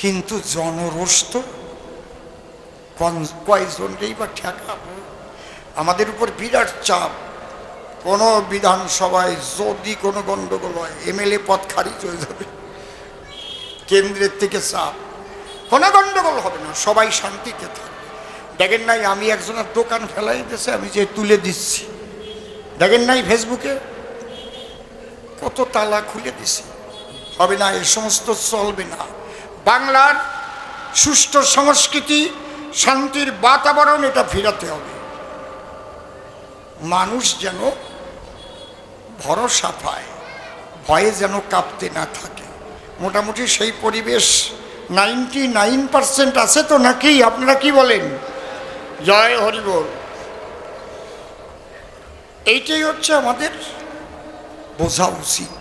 কিন্তু জনরোষ তো কয়জনকেই বা ঠেকাবো? আমাদের উপর বিরাট চাপ। কোনো বিধানসভায় যদি কোনো গণ্ডগোল হয়, এমএলএ পদ খারিজ হয়ে যাবে। কেন্দ্রের থেকে চাপ, কোনো গণ্ডগোল হবে না, সবাই শান্তিতে থাকবে। দেখেন নাই আমি একজনের দোকান ফেলাই দিয়েছে, আমি যে তুলে দিচ্ছি, দেখেন নাই ফেসবুকে কত তালা খুলে দিছি। হবে না, এ সমস্ত চলবে না। বাংলার সুষ্ঠু সংস্কৃতি, শান্তির বাতাবরণ, এটা ফেরাতে হবে। মানুষ যেন ভরসা পায়, ভয়ে যেন কাঁপতে না থাকে। মোটামুটি সেই পরিবেশ 99% আছে তো নাকি? আপনারা কি বলেন? জয় হরিবল। এইটাই হচ্ছে আমাদের বোঝা উচিত।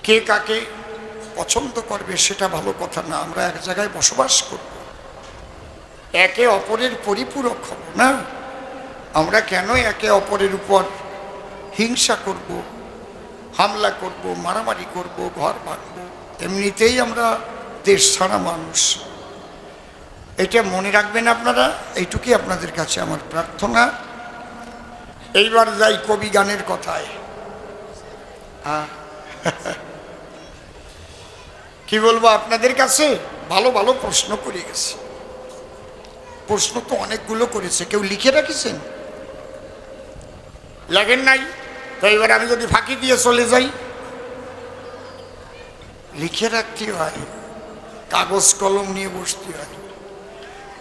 কে কাকে পছন্দ করবে সেটা ভালো কথা না, আমরা এক জায়গায় বসবাস করব, একে অপরের পরিপূরক হব না। আমরা কেন একে অপরের উপর হিংসা করব, হামলা করব, মারামারি করব, ঘর ভাঙব? এমনিতেই আমরা দেশ ছাড়া মানুষ। এটা মনে রাখবেন আপনারা, এইটুকুই আপনাদের কাছে আমার প্রার্থনা। এইবার যাই কবি গানের কথায়। কি বলবো আপনাদের কাছে? ভালো ভালো প্রশ্ন করে গেছে। প্রশ্ন তো অনেকগুলো করেছে, কেউ লিখে রাখিছেন? লেখেন নাই তো? এবার আমি যদি ফাঁকি দিয়ে চলে যাই, লিখে রাখতে হয়, কাগজ কলম নিয়ে বসতে হয়।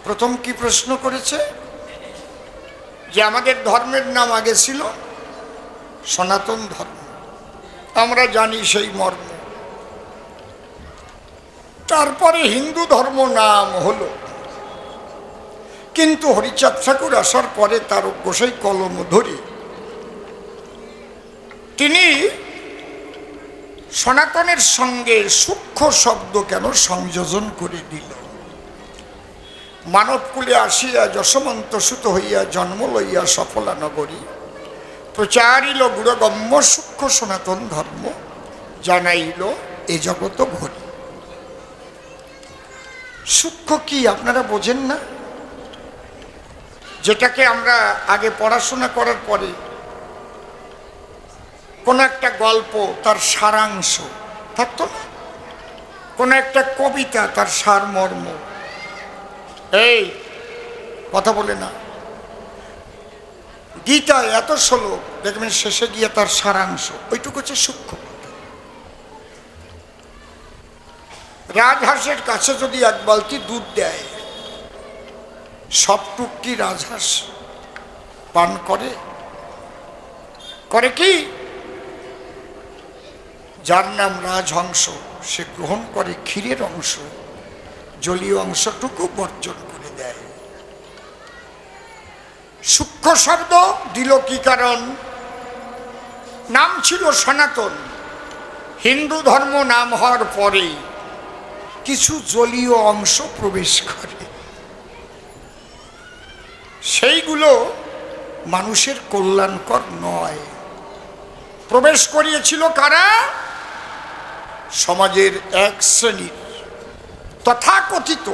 প্রথম কি প্রশ্ন করেছে? যে আমাদের ধর্মের নাম আগে ছিল সনাতন ধর্ম, আমরা জানি সেই মর্ম। তারপরে হিন্দু ধর্ম নাম হলো, কিন্তু হরিচাঁদ ঠাকুর আসার পরে তার গোসাই কলম ধরে তিনি সনাতনের সঙ্গে সূক্ষ্ম শব্দ কেন সংযোজন করে দিল? মানবকুলে আসিয়া যশমন্ত সুত হইয়া জন্ম লইয়া সফলা নগরী, প্রচারিল গুরগম্য সূক্ষ্ম সনাতন ধর্ম, জানাইল এ জগত ঘরি। সূক্ষ্ম কি আপনারা বোঝেন না? যেটাকে আমরা আগে পড়াশোনা করার পরে কোনো একটা গল্প তার সারাংশ থাকতো না, কোনো একটা কবিতা তার সারমর্ম। এই কথা বলে না, গীতা এত শ্লোক, দেখবেন শেষে গিয়ে তার সারাংশ, ওইটুকু হচ্ছে সূক্ষ্ম। রাজহাঁসের কাছে যদি এক বালতি দুধ দেয়, সবটুক কি রাজহাঁস পান করে? করে কি? যার নাম রাজহংস, সে গ্রহণ করে ক্ষীরের অংশ, জলীয় অংশটুকু বর্জন করে দেয়। সূক্ষ্ম শব্দ দিল কি কারণ? নাম ছিল সনাতন, হিন্দু ধর্ম নাম হওয়ার পরে কিছু জলীয় অংশ প্রবেশ করে, সেইগুলো মানুষের কল্যাণকর নয়। প্রবেশ করিয়েছিল কারা? সমাজের এক শ্রেণীর তথাকথিত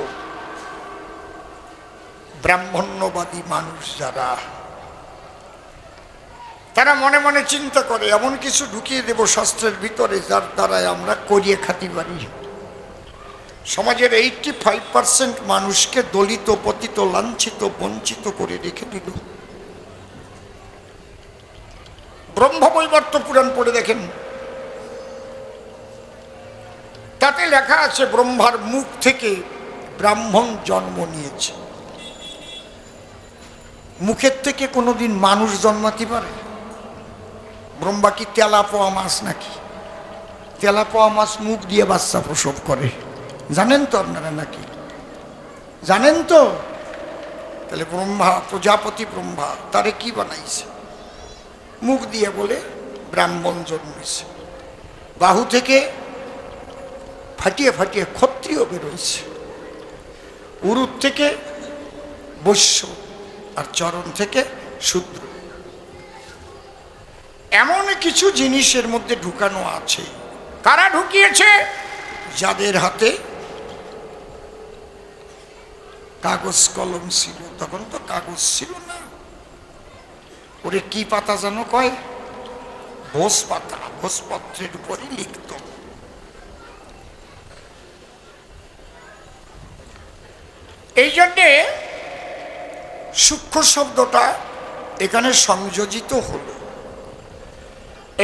ব্রাহ্মণ্যবাদী মানুষ, যারা তারা মনে মনে চিন্তা করে এমন কিছু ঢুকিয়ে দেব শাস্ত্রের ভিতরে যার দ্বারায় আমরা করিয়ে খাতি পারি। সমাজের 85% মানুষকে দলিত, পতিত, লাঞ্ছিত, বঞ্চিত করে রেখে দিল। ব্রহ্মবৈবর্ত পুরাণ পড়ে দেখেন, তাতে লেখা আছে ব্রহ্মার মুখ থেকে ব্রাহ্মণ জন্ম নিয়েছে। মুখের থেকে কোনোদিন মানুষ জন্মাতে পারে? ব্রহ্মা কি তেলাপোয়া মাছ নাকি? তেলাপোয়া মাছ মুখ দিয়ে বাচ্চা প্রসব করে, জানেন তো আপনারা নাকি? জানেন তো? তাহলে ব্রহ্মা, প্রজাপতি ব্রহ্মা, তারে কি বানাইছে? মুখ দিয়ে বলে ব্রাহ্মণ জন্মেছে। বাহু থেকে ফাটিয়ে ফাটিয়ে ক্ষত্রিয় বেরোইছে, উরুর থেকে বৈশ্য, আর চরণ থেকে শূদ্র। এমন কিছু জিনিসের মধ্যে ঢুকানো আছে। কারা ঢুকিয়েছে? যাদের হাতে কাগজ কলম ছিল, তখন তো কাগজ ছিল না, ওরে কি পাতা যেন কয়, ভোজ পাতা, ভোজপত্রের উপরে লিখত। এই জন্যে সূক্ষ্ম শব্দটা এখানে সংযোজিত হলো।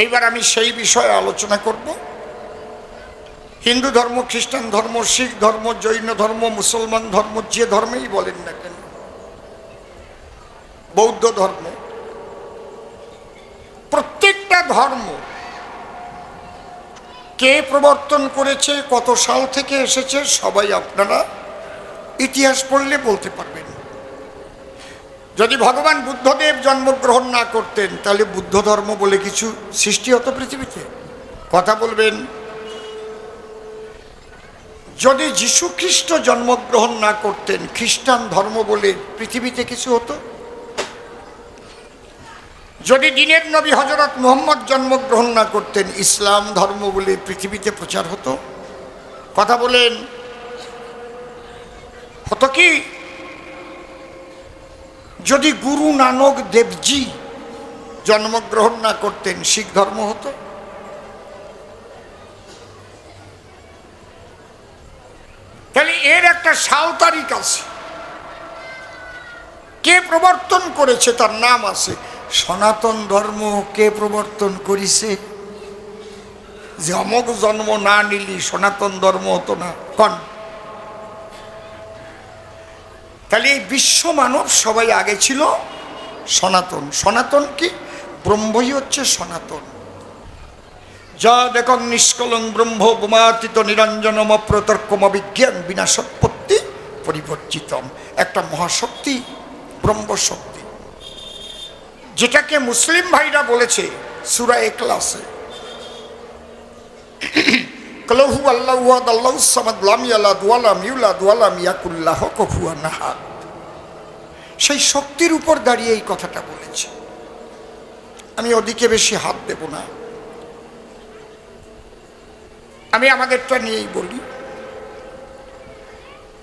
এইবার আমি সেই বিষয়ে আলোচনা করব। হিন্দু ধর্ম, খ্রিস্টান ধর্ম, শিখ ধর্ম, জৈন ধর্ম, মুসলমান ধর্ম, যে ধর্মেই বলেন না কেন, বৌদ্ধ ধর্ম, প্রত্যেকটা ধর্ম কে প্রবর্তন করেছে, কত সাল থেকে এসেছে, সবাই আপনারা ইতিহাস পড়লে বলতে পারবেন। যদি ভগবান বুদ্ধদেব জন্মগ্রহণ না করতেন তাহলে বুদ্ধ ধর্ম বলে কিছু সৃষ্টি হতো পৃথিবীতে? কথা বলবেন। যদি যীশু খ্রিস্ট জন্মগ্রহণ না করতেন খ্রিস্টান ধর্ম বলে পৃথিবীতে কিছু হতো? যদি দিনের নবী হযরত মুহাম্মদ জন্মগ্রহণ না করতেন ইসলাম ধর্ম বলে পৃথিবীতে প্রচার হতো? কথা বলেন, হতো কি? যদি গুরু নানক দেবজি জন্মগ্রহণ না করতেন শিখ ধর্ম হতো? তাহলে এর একটা সাল তারিখ আছে, কে প্রবর্তন করেছে তার নাম আছে। সনাতন ধর্ম কে প্রবর্তন করেছে? যে অমক জন্ম না নিলি সনাতন ধর্ম হতো না, কন? তাহলে এই বিশ্ব মানব সবাই আগে ছিল সনাতন। সনাতন কি? ব্রহ্মই হচ্ছে সনাতন। যা দেখং নিষ্কলং ব্রহ্ম বোমাতীত নিরঞ্জনম অপ্রতর্কম অবিজ্ঞান বিনাশোৎপত্তি পরিবর্জিতম। একটা মহাশক্তি, ব্রহ্মশক্তি, যেটাকে মুসলিম ভাইরা বলেছে সূরা ইখলাসে, কলহু আল্লাহু আহাদ আল্লাহুস সামাদ লাম ইয়ালিদ ওয়া লাম ইউলাদ ওয়া লাম ইয়াকুল লাহু কুফুয়ান আহাদ। সেই শক্তির উপর দাঁড়িয়ে এই কথাটা বলেছে। আমি ওদিকে বেশি হাত দেব না, আমি আমাদেরটা নিয়েই বলি।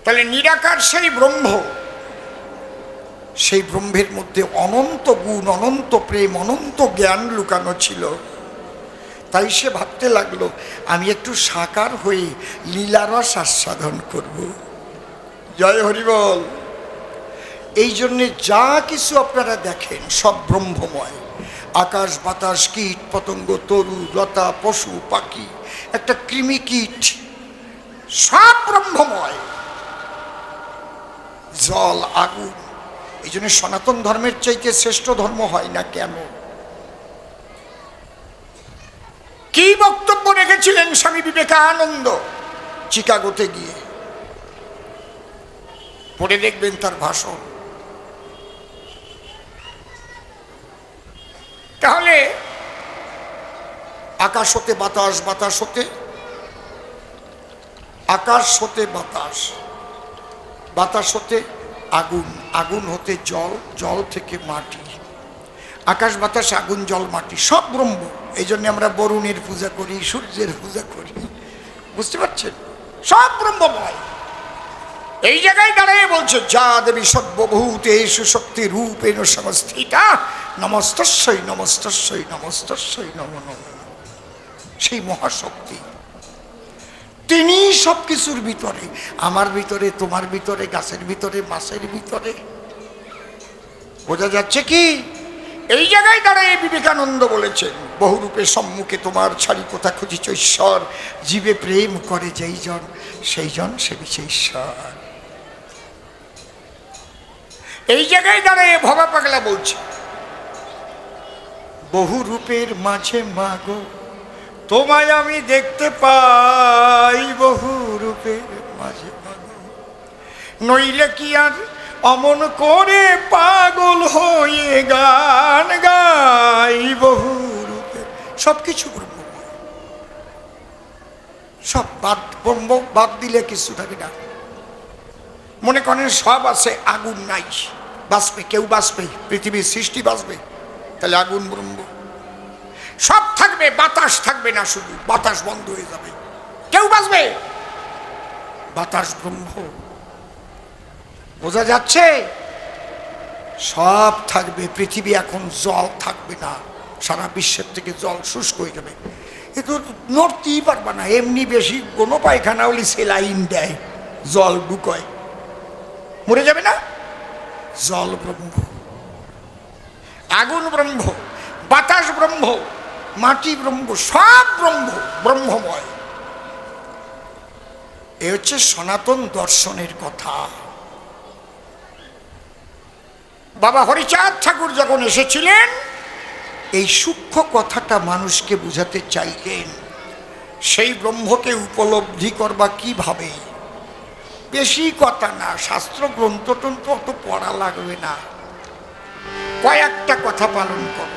তাহলে নিরাকার সেই ব্রহ্ম, সেই ব্রহ্মের মধ্যে অনন্ত গুণ, অনন্ত প্রেম, অনন্ত জ্ঞান লুকানো ছিল। তাই সে ভাবতে লাগলো আমি একটু সাকার হয়ে লীলারস আস্বাদন করব। জয় হরিবল। এই জন্যে যা কিছু আপনারা দেখেন সব ব্রহ্মময়। আকাশ বাতাস, কীট পতঙ্গ, তরু লতা, পশু পাখি, একটা কৃমি কীট, সব ব্রহ্মময়। জল, আগুন। এই জন্য সনাতন ধর্মের চাইতে শ্রেষ্ঠ ধর্ম হয় না কেন? কি বক্তব্য রেখেছিলেন স্বামী বিবেকানন্দ চিকাগোতে গিয়ে? পড়ে দেখবেন তার ভাষণ। তাহলে আকাশ হতে বাতাস, বাতাস হতে আকাশ, হতে বাতাস, বাতাস হতে আগুন, আগুন হতে জল, জল থেকে মাটি। আকাশ বাতাস আগুন জল মাটি সব ব্রহ্ম। এই জন্য আমরা বরুণের পূজা করি, সূর্যের পূজা করি। বুঝতে পারছেন? সব ব্রহ্মময়। এই জায়গায় দাঁড়িয়ে বলছে যা দেবী সর্বভূতেষু শক্তি রূপেণ সংস্থিতা নমস্তস্যৈ নমস্তস্যৈ নমস্তস্যৈ নমো নমঃ। সেই মহাশক্তি, তিনি সব কিছুর ভিতরে, আমার ভিতরে, তোমার ভিতরে, গাছের ভিতরে, মাছের ভিতরে। বোঝা যাচ্ছে কি? এই জায়গায় দাঁড়িয়ে বিবেকানন্দ বলেছেন বহুরূপে সম্মুখে তোমার ছাড়ি কোথা খুঁজিছ ঈশ্বর, জীবে প্রেম করে যেই জন সেই জন সেবিছে ঈশ্বর। এই জায়গায় দাঁড়িয়ে ভবা পাগলা বলছে বহু রূপের মাঝে মাগো তোমায় আমি দেখতে পাই, বহু রূপের মাঝে মাগো নইলে কি আর অমন করে পাগল হয়ে গান গাই, বহু রূপে। সব কিছু ব্রহ্মময়, সব বাদ, ব্রহ্ম বাদ দিলে কিছু থাকে না। মনে করেন সব আছে, আগুন নাই, বাঁচবে কেউ? বাঁচবে? পৃথিবীর সৃষ্টি বাঁচবে? তাহলে আগুন ব্রহ্ম। সব থাকবে, বাতাস থাকবে না, শুধু বাতাস বন্ধ হয়ে যাবে, কেউ বাঁচবে? বাতাস ব্রহ্ম। বোঝা যাচ্ছে? সব থাকবে, পৃথিবী এখন জল থাকবে না, সারা বিশ্বের থেকে জল শুষ্ক হয়ে যাবে। এ তো নড়তেই পারবে না, এমনি বেশি কোনো পায়খানা হলে সেলাইন দেয়, জল ঢুকয়, মরে যাবে না? জল ব্রহ্ম, আগুন ব্রহ্ম, বাতাস ব্রহ্ম, মাটি ব্রহ্ম, সব ব্রহ্ম, ব্রহ্মময়। এ হচ্ছে সনাতন দর্শনের কথা। বাবা হরিচাঁদ ঠাকুর যখন এসেছিলেন, এই সূক্ষ্ম কথাটা মানুষকে বুঝাতে চাইলেন। সেই ব্রহ্মকে উপলব্ধি করবা কিভাবে? বেশি কথা না, শাস্ত্র গ্রন্থ টন্থ অত পড়া লাগবে না, কয়েকটা কথা পালন করো।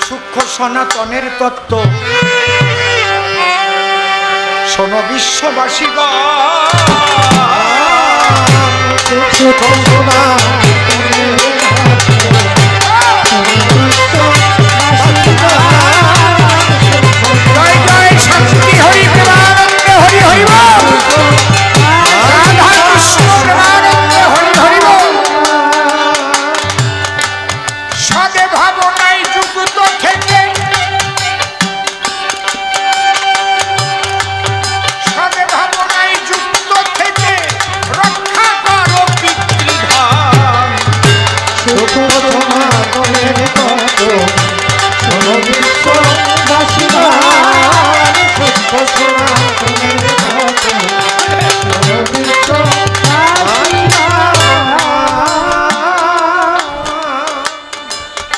সূক্ষ্ম সনাতনের তত্ত্ব শোনো বিশ্ববাসীগণ, জয় জয় শান্তি হরি প্রেমানন্দে হরি হরিব, রাধা কৃষ্ণ প্রেমানন্দে হরি হরিব। সদে ভাবনায় যুক্ত থেকে, সদে ভাবনায় যুক্ত থেকে রক্ষা করো পিতৃধাম।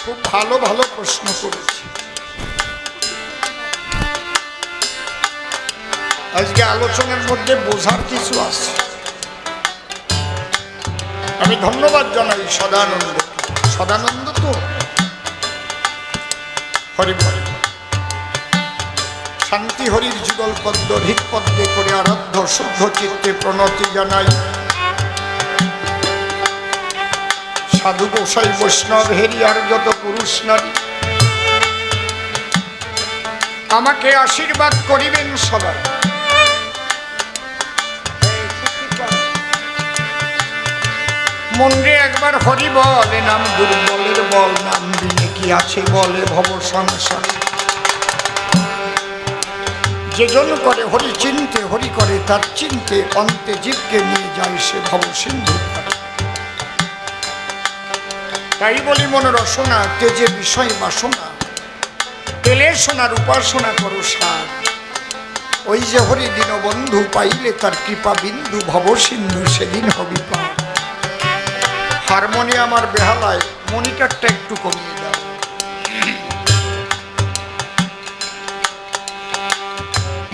খুব ভালো ভালো প্রশ্ন করেছি। আজকে আলোচনার মধ্যে বোঝার কিছু আছে। আমি ধন্যবাদ জানাই সদানন্দ। সদানন্দ তো হরি হরি শান্তি হরির যুগল পদ্ম হৃৎপদ্মে করে আরাধ্য শুদ্ধ চিত্তে প্রণতি জানাই। সাধু গোসাই বৈষ্ণব হেরিয়ার যত পুরুষ নারী, আমাকে আশীর্বাদ করিবেন সবাই। মন্দিরে একবার হরি বলে, নাম দুর্বলের বল, নাম দিনে কি আছে বলে ভব সংসার। যে জন করে হরি চিনতে, হরি করে তার চিনতে, অন্তে জীবকে নিয়ে যায় সে ভব সিন্ধু। তাই বলি মন রসনা, তেজে বিষয় বাসনা, তেলে সোনার উপাসনা করো সার। ওই যে হরি দীনবন্ধু পাইলে তার কৃপা বিন্দু, ভব সিন্ধু সেদিন হবি পার। হারমোনিয়াম আর বেহালায় মনিটরটা একটু কমিয়ে দাও।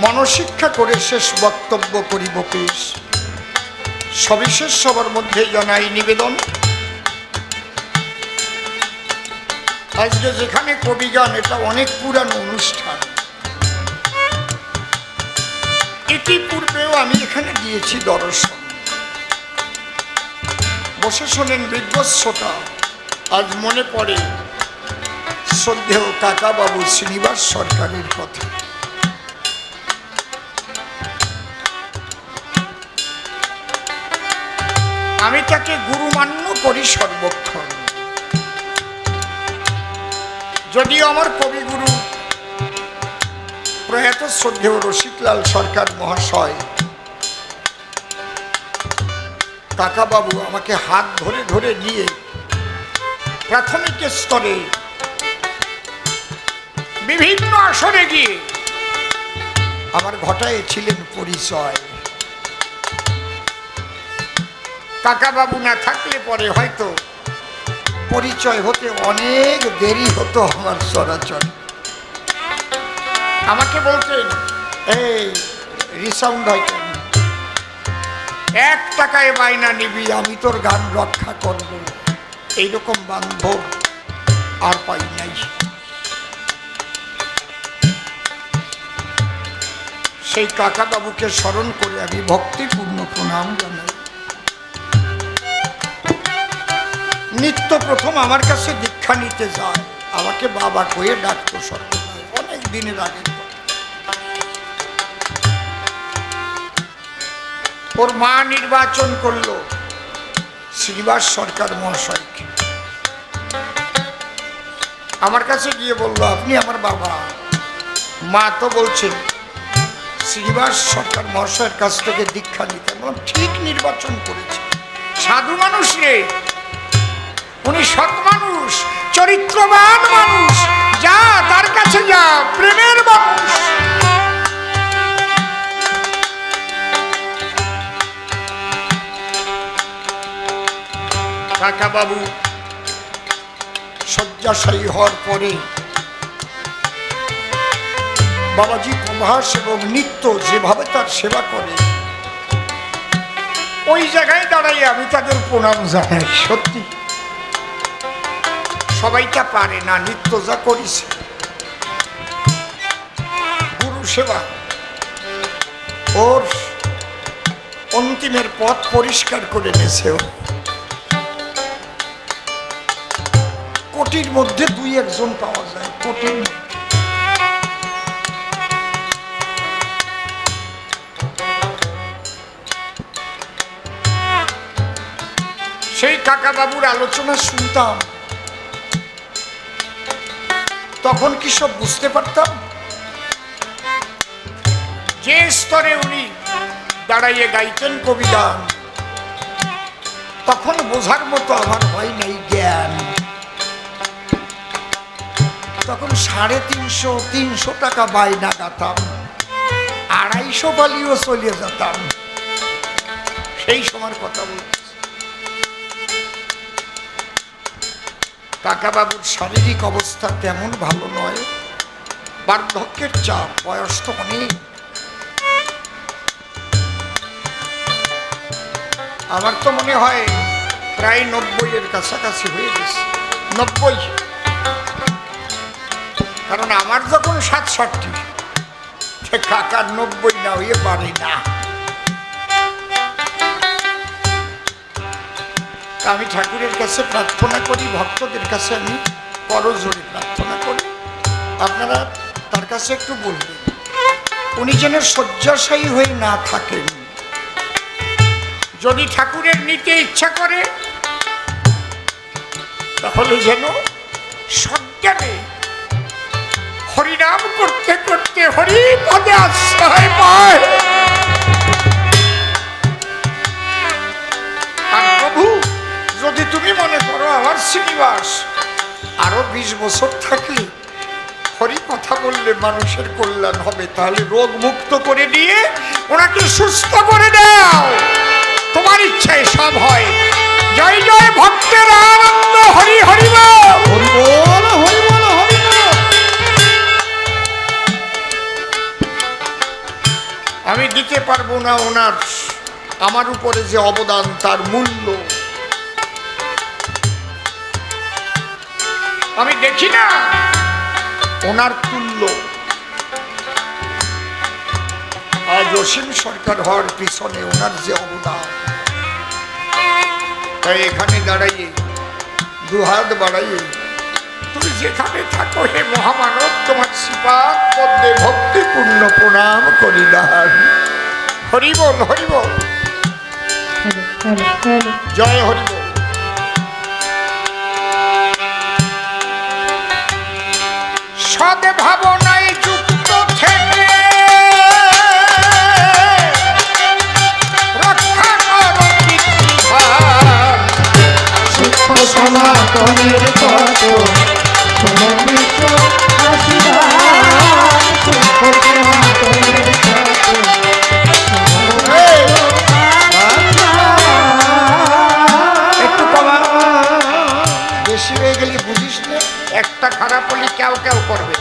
মনশিক্ষা করে শেষ বক্তব্য করিব পেশ। সবিশেষ সবার মধ্যে জানাই নিবেদন, আজকে যেখানে কবিগান, এটা অনেক পুরানো অনুষ্ঠান। ইতিপূর্বেও আমি এখানে দিয়েছি দর্শন, বসে শোনেন বিজ্ঞস্বতা। আজ মনে পড়ে শ্রদ্ধেয় কাকা বাবু শ্রীনিবাস সরকারের কথা। আমি তাকে গুরুমান্য করি সর্বক্ষণ। যদিও আমার কবিগুরু প্রয়াত শ্রদ্ধেয় রসিকলাল সরকার মহাশয়, কাকাবাবু আমাকে হাত ধরে ধরে নিয়ে প্রাথমিক স্তরে বিভিন্ন আসরে গিয়ে আমার ঘটাইছিলেন পরিচয়। কাকাবাবু না থাকলে পরে হয়তো পরিচয় হতে অনেক দেরি হতো আমার চরাচর। আমাকে বলতেন, এই রিসাউন্ড হয় কেন, 1 টাকায় বায়না নিবি, আমি তোর গান রক্ষা করব। এইরকম বান্ধব আর পাই নাই। সেই কাকাবাবুকে স্মরণ করে আমি ভক্তিপূর্ণ প্রণাম জানাই। নিত্য প্রথম আমার কাছে দীক্ষা নিতে যায়, আমাকে বাবা কয়ে ডাকতো সর্বদাই, অনেক দিনের আগে। ওর মা নির্বাচন করলো শ্রীনিবাস সরকার মহাশয়কে। আমার কাছে গিয়ে বলল, আপনি আমার বাবা। মা তো বলছেন শ্রীনিবাস সরকার মহাশয়ের কাছ থেকে দীক্ষা নিতে। বললাম ঠিক নির্বাচন করেছে, সাধু মানুষ রে, উনি সৎ মানুষ, চরিত্রবান মানুষ, যা তার কাছে যা, প্রেমের মানুষ। কাকা বাবু শয্যাশায়ী হওয়ার পরে বাবাজি প্রভাস এবং নিত্য যেভাবে তার সেবা করে, ওই জায়গায় দাঁড়াই আমি তাদের প্রণাম জানাই। সত্যি সবাইটা পারে না, নিত্য যা করেছে গুরু সেবা, ওর অন্তিমের পথ পরিষ্কার করে নিয়েছে। কোটির মধ্যে দুই একজন পাওয়া যায়, কোটির মধ্যে। সেই কাকা বাবুর আলোচনা শুনতাম, তখন কি সব বুঝতে পারতাম। যে স্তরে উনি দাঁড়াইয়ে গাইতেন কবিগান, তখন বোঝার মতো আমার হয় নাই জ্ঞান। তখন 350-300 টাকা বায়না গাতাম, 250 বালিও চলে যেতাম। সেই সময়ের কথা বলছি। কাকাবাবুর শারীরিক অবস্থা তেমন ভালো নয়, বার্ধক্যের চাপ, বয়স তো অনেক। আমার তো মনে হয় প্রায় 90-এর কাছাকাছি হয়ে গেছে, 90। কারণ আমার যখন 67, কাকার 90 না হয়ে পারে না। আমি ঠাকুরের কাছে প্রার্থনা করি, ভক্তদের কাছে আমি করজোড়ে প্রার্থনা করি, আপনারা তার কাছে একটু বলবেন উনি যেন শয্যাশায়ী হয়ে না থাকেন। যদি ঠাকুরের নিতে ইচ্ছা করে তাহলে যেন সজ্ঞানে হরিনাম করতে করতে হরি পদে আশ্রয় পায়। আর প্রভু, যদি তুমি মনে করো আমার শ্রীনিবাস আরো 20 বছর থাকলে হরি কথা বললে মানুষের কল্যাণ হবে, তাহলে রোগ মুক্ত করে দিয়ে ওনাকে সুস্থ করে দাও। তোমার ইচ্ছায় সব হয়। জয় জয় ভক্তের আনন্দ, হরি হরি বল, হরি বল, হরি বল, হরি বল। আমি দিতে পারবো না ওনার, আমার উপরে যে অবদান তার মূল্য আমি দেখি না ওনার তুল্য। আজ অসীম সরকার হওয়ার পিছনে ওনার যে অবদান, তাই এখানে দাঁড়াইয়ে দুহাত বাড়াইয়ে তুমি যেখানে থাকো হে মহামানব, তোমার শ্রীপাদ পদ্মে ভক্তিপূর্ণ প্রণাম করিলাম। হরি বল, হরি বল, জয় হরি বল। সদ ভাবনায় যুক্ত থেকে রক্ষা করো পিতৃভার, সুখ সনাতনের কত শোনো বিশ্ব আশীর্বাদ, সুখ সনাতনের কত একটু কমা, বেশি হয়ে গেলে বুঝিস না, একটা খারাপ হলে কেউ কেউ করবে।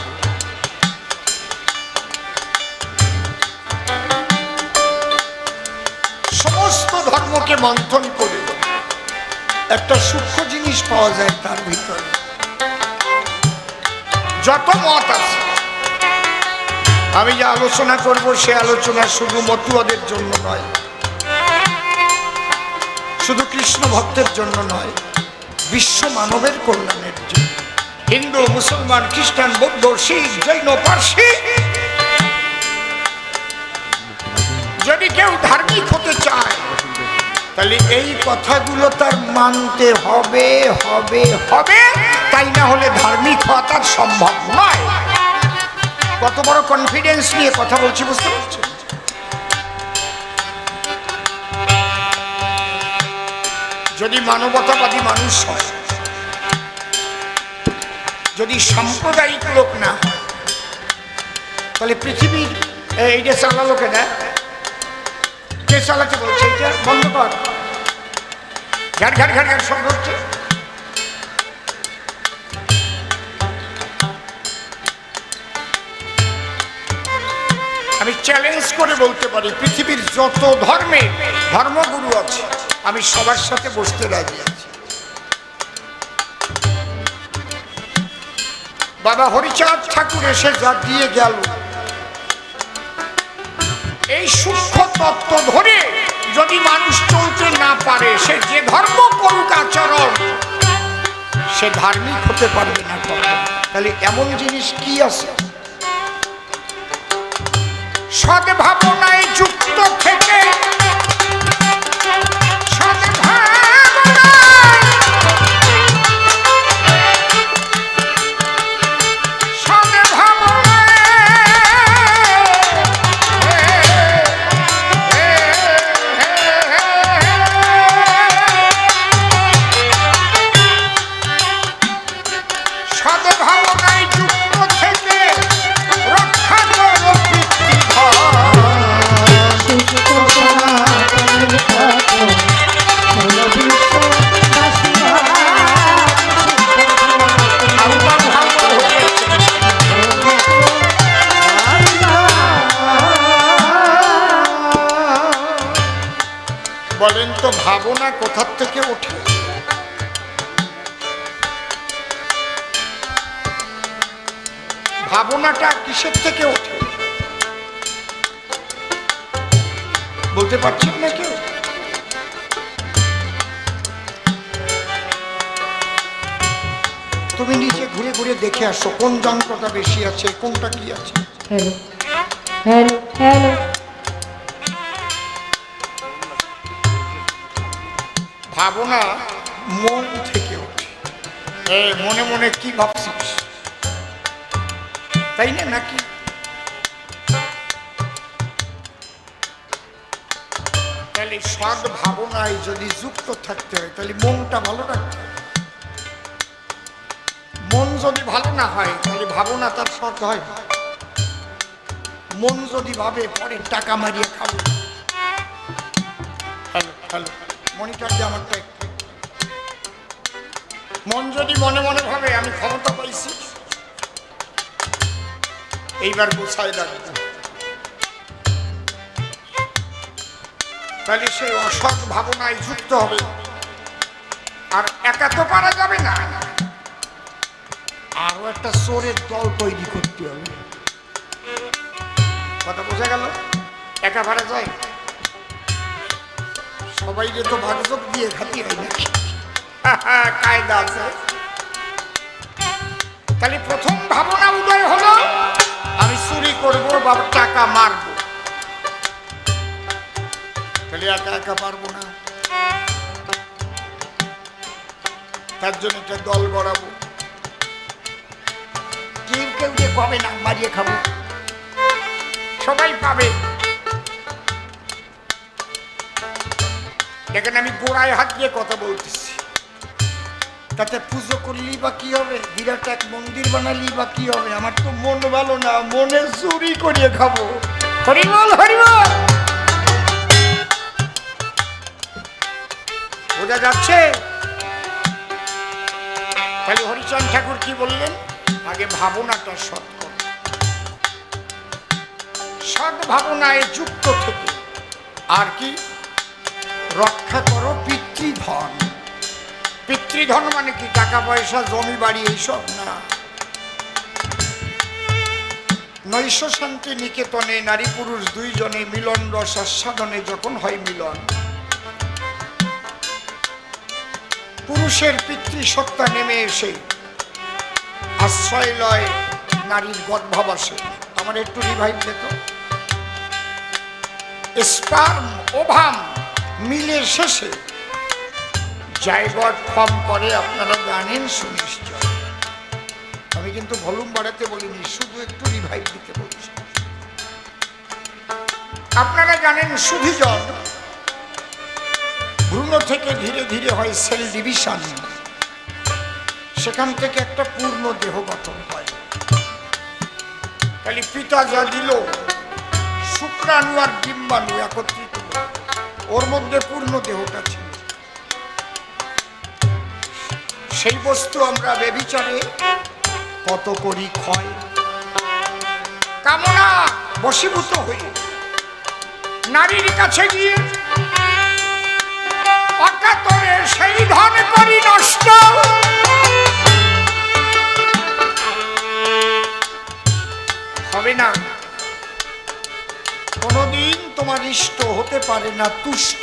সমস্ত ধর্মকে মন্থন করে একটা সূক্ষ্ম জিনিস পাওয়া যায় তার ভিতরে। যত মত আছে, আমি যে আলোচনা করব সে আলোচনা শুধু মতুয়াদের জন্য নয়, শুধু কৃষ্ণ ভক্তের জন্য নয়, বিশ্ব মানবের কল্যাণের জন্য। হিন্দু, মুসলমান, খ্রিস্টান, বৌদ্ধ, শিখ, জৈন, পার্সি, যদি কেউ ধার্মিক হতে চায়, তাহলে এই কথাগুলো তার মানতে হবে হবে হবে, তাই না হলে ধার্মিক হওয়া তার সম্ভব নয়। কত বড় কনফিডেন্স নিয়ে কথা বলছি বুঝতে পারছেন? যদি মানবতাবাদী মানুষ হয়, যদি সাম্প্রদায়িক লোক না হয়, তাহলে পৃথিবীর এইটা চালালো কেনা? কে চালাতে বলছে? এটা বন্ধ কর। ঘাট ঘাট ঘাট ঘাট শব্দ হচ্ছে। আমি চ্যালেঞ্জ করে বলতে পারি, পৃথিবীর যত ধর্মগুরু আছে, আমি সবার সাথে বসতে রাজি আছি। বাবা হরিচাঁদ ঠাকুর এসে যা দিয়ে গেল, এই সূক্ষ্ম তত্ত্ব ধরে যদি মানুষ চলতে না পারে, সে যে ধর্ম করুক আচরণ, সে ধার্মিক হতে পারবে না। তাহলে এমন জিনিস কি আছে? সদ্ভাবনায় যুক্ত থেকে, বলেন তো ভাবনা কোথার থেকে ওঠে? ভাবনাটা কিসের থেকে ওঠে বলতে পারছেন না কেউ? তুমি নিচে ঘুরে ঘুরে দেখে আসো কোন যন্ত্রটা বেশি আছে, কোনটা কি আছে। Hello hello hello. ভাবনা মন থেকে ওঠে। মনে মনে কি ভাবছিস, তাই না নাকি? তাহলে সৎ ভাবনায় যদি যুক্ত থাকতে হয়, তাহলে মনটা ভালো রাখতে হয়। মন যদি ভালো না হয়, তাহলে ভাবনা তার সৎ হয়। মন যদি ভাবে পরে টাকা মারিয়ে খাবো, হ্যালো হ্যালো মনিটর দিয়ে আমারটা একটু। মন যদি মনে মনে ভাবে আমি ক্ষমতা পাইছি, এইবার গোছায় রাখবো, তাহলে সেই অসৎ ভাবনায় যুক্ত হবে। আর একা তো পারা যাবে না, আরো একটা চোরের দল তৈরি করতে হবে। কথা বোঝা গেল? একা পারা যায়? সবাই যে তো ভাগযোগ দিয়ে খাতি হয় নাকি? কায়দা আছে। তাহলে প্রথম ভাবনা উদয় হলো আমি চুরি করবো বা টাকা মারবো। তাহলে একা একা পারবো না, তার জন্য একটা দল গড়াবো। কেউ কেউ যে পাবে না, মারিয়ে খাবো, সবাই পাবে। দেখেন আমি গোড়ায় হাত দিয়ে কথা বলতেছি, তাতে পুজো করলি বা কি হবে, বিরাট এক মন্দির বানালি বা কি হবে? আমার তো মন ভালো না, মনে চুরি করিয়ে খাবো। হরিবল হরিবল, বোঝা যাচ্ছে? তাহলে হরিচাঁদ ঠাকুর কি বললেন? আগে ভাবনাটা সৎ কর, সৎ ভাবনায় যুক্ত থেকে। আর কি? রক্ষা করো পিতৃধন। পিতৃধন মানে কি? টাকা পয়সা, জমি বাড়ি এইসব না। নৈশ শান্তি নিকেতনে নারী পুরুষ দুইজনে মিলন রস আস্বাদনে যখন হয় মিলন, পুরুষের পিতৃসত্তা নেমে এসে আশ্রয় লয় নারীর গর্ভাবাসে। আমার একটু রিভাইভ দিত। স্পার্ম ওভাম মিলে শেষে জাইগট ফর্ম করে, আপনারা জানেন সুনিশ্চয়। আমি কিন্তু ভলিউম বাড়াতে বলিনি, শুধু একটু রিভাইভ দিতে বলছি। আপনারা জানেন সুধিজন ভ্রূণ থেকে ধীরে ধীরে হয় সেল ডিভিশন, সেখান থেকে একটা পূর্ণ দেহ গঠন হয়। খালি পিতা যা দিল, শুক্রাণু আর ডিম্বাণু একত্রিত, ওর মধ্যে পূর্ণ দেহটা ছিল। সেই বস্তু আমরা বেবিচারে কত করি ক্ষয়, কামনা বশীভূত হয়ে নারীর কাছে গিয়ে অকাতরে সেই ধন করি নষ্ট। হবে না, কোনদিন তোমার ইষ্ট হতে পারে না তুষ্ট।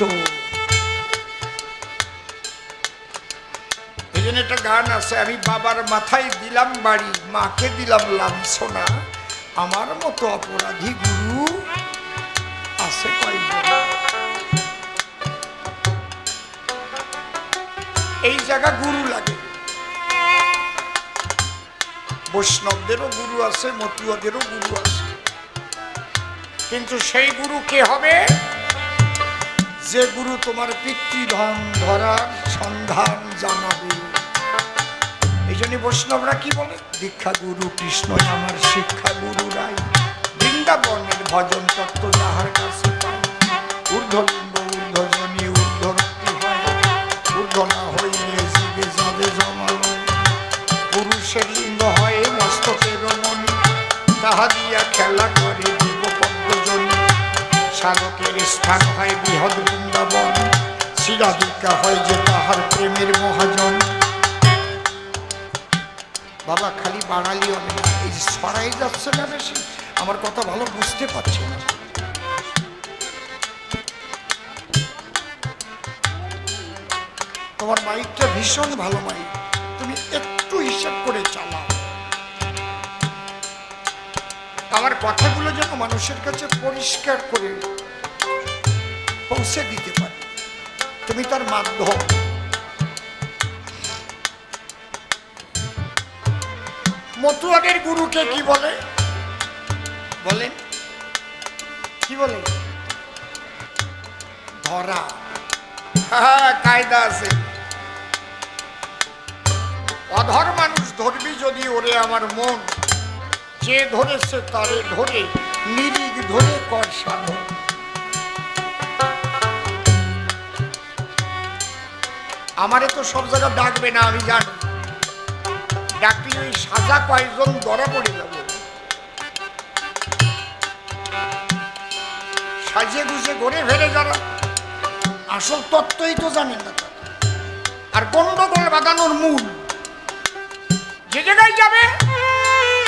এই জন্য একটা গান আছে, আমি বাবার মাথায় দিলাম বাড়ি, মাকে দিলাম লাঞ্ছনা, আমার মতো অপরাধী গুরু আছে কয়েকজন। এই জায়গা গুরু লাগে। বৈষ্ণবদেরও গুরু আছে, মতুয়াদেরও গুরু আছে, কিন্তু সেই গুরু কে হবে? যে গুরু তোমার পিতৃধন ধরার সন্ধান জানাবে। এই জন্য বৈষ্ণবরা কি বলে? দীক্ষা গুরু কৃষ্ণ আমার শিক্ষা গুরু রাই, বৃন্দাবনের ভজন তত্ত্ব যাহার কাছে পাই। ঊর্ধ্বলিঙ্গ ঊর্ধ্বজনী ঊর্ধ্বরক্তি হয়, ঊর্ধ্ব না হইলে জীবে যাবে জমালয়। পুরুষের লিঙ্গ হয় মস্তকের মণি, তাহা দিয়া খেলা করে জীব পদ্মজনী। সাধকের স্থান হয় বৃহৎ বৃন্দাবন, শিরাধিকা হয় যে তাহার প্রেমের মহাজন। বাবা খালি বাঙালি হবে না, এই ছড়াই যাচ্ছে না বেশি, আমার কথা ভালো বুঝতে পারছি না। তোমার মাইকটা ভীষণ ভালো মাইক, তুমি একটু হিসাব করে চালাও। আমার কথাগুলো যেন মানুষের কাছে পরিষ্কার করে পৌঁছে দিতে পারে, তুমি তার মাধ্যম। মতুয়াদের গুরুকে কি বলে? বলেন কি বলে? ধরা। কায়দা আছে। অধর মানুষ ধরবি যদি ওরে আমার মন, যে ধরেছে তারে ধরে নিরিগ ধরে কর সাধন। আমারে তো সব জায়গা ডাকবে না আমি জানি, ডাকলে ওই সাজা কয়েকজন ধরা পড়ে যাবে। সাজিয়ে গুজে ঘুরে ফেরে যারা আসল তত্ত্বই তো জানেন না, আর গন্ডগোল বাঁধানোর মূল যে জায়গায় যাবে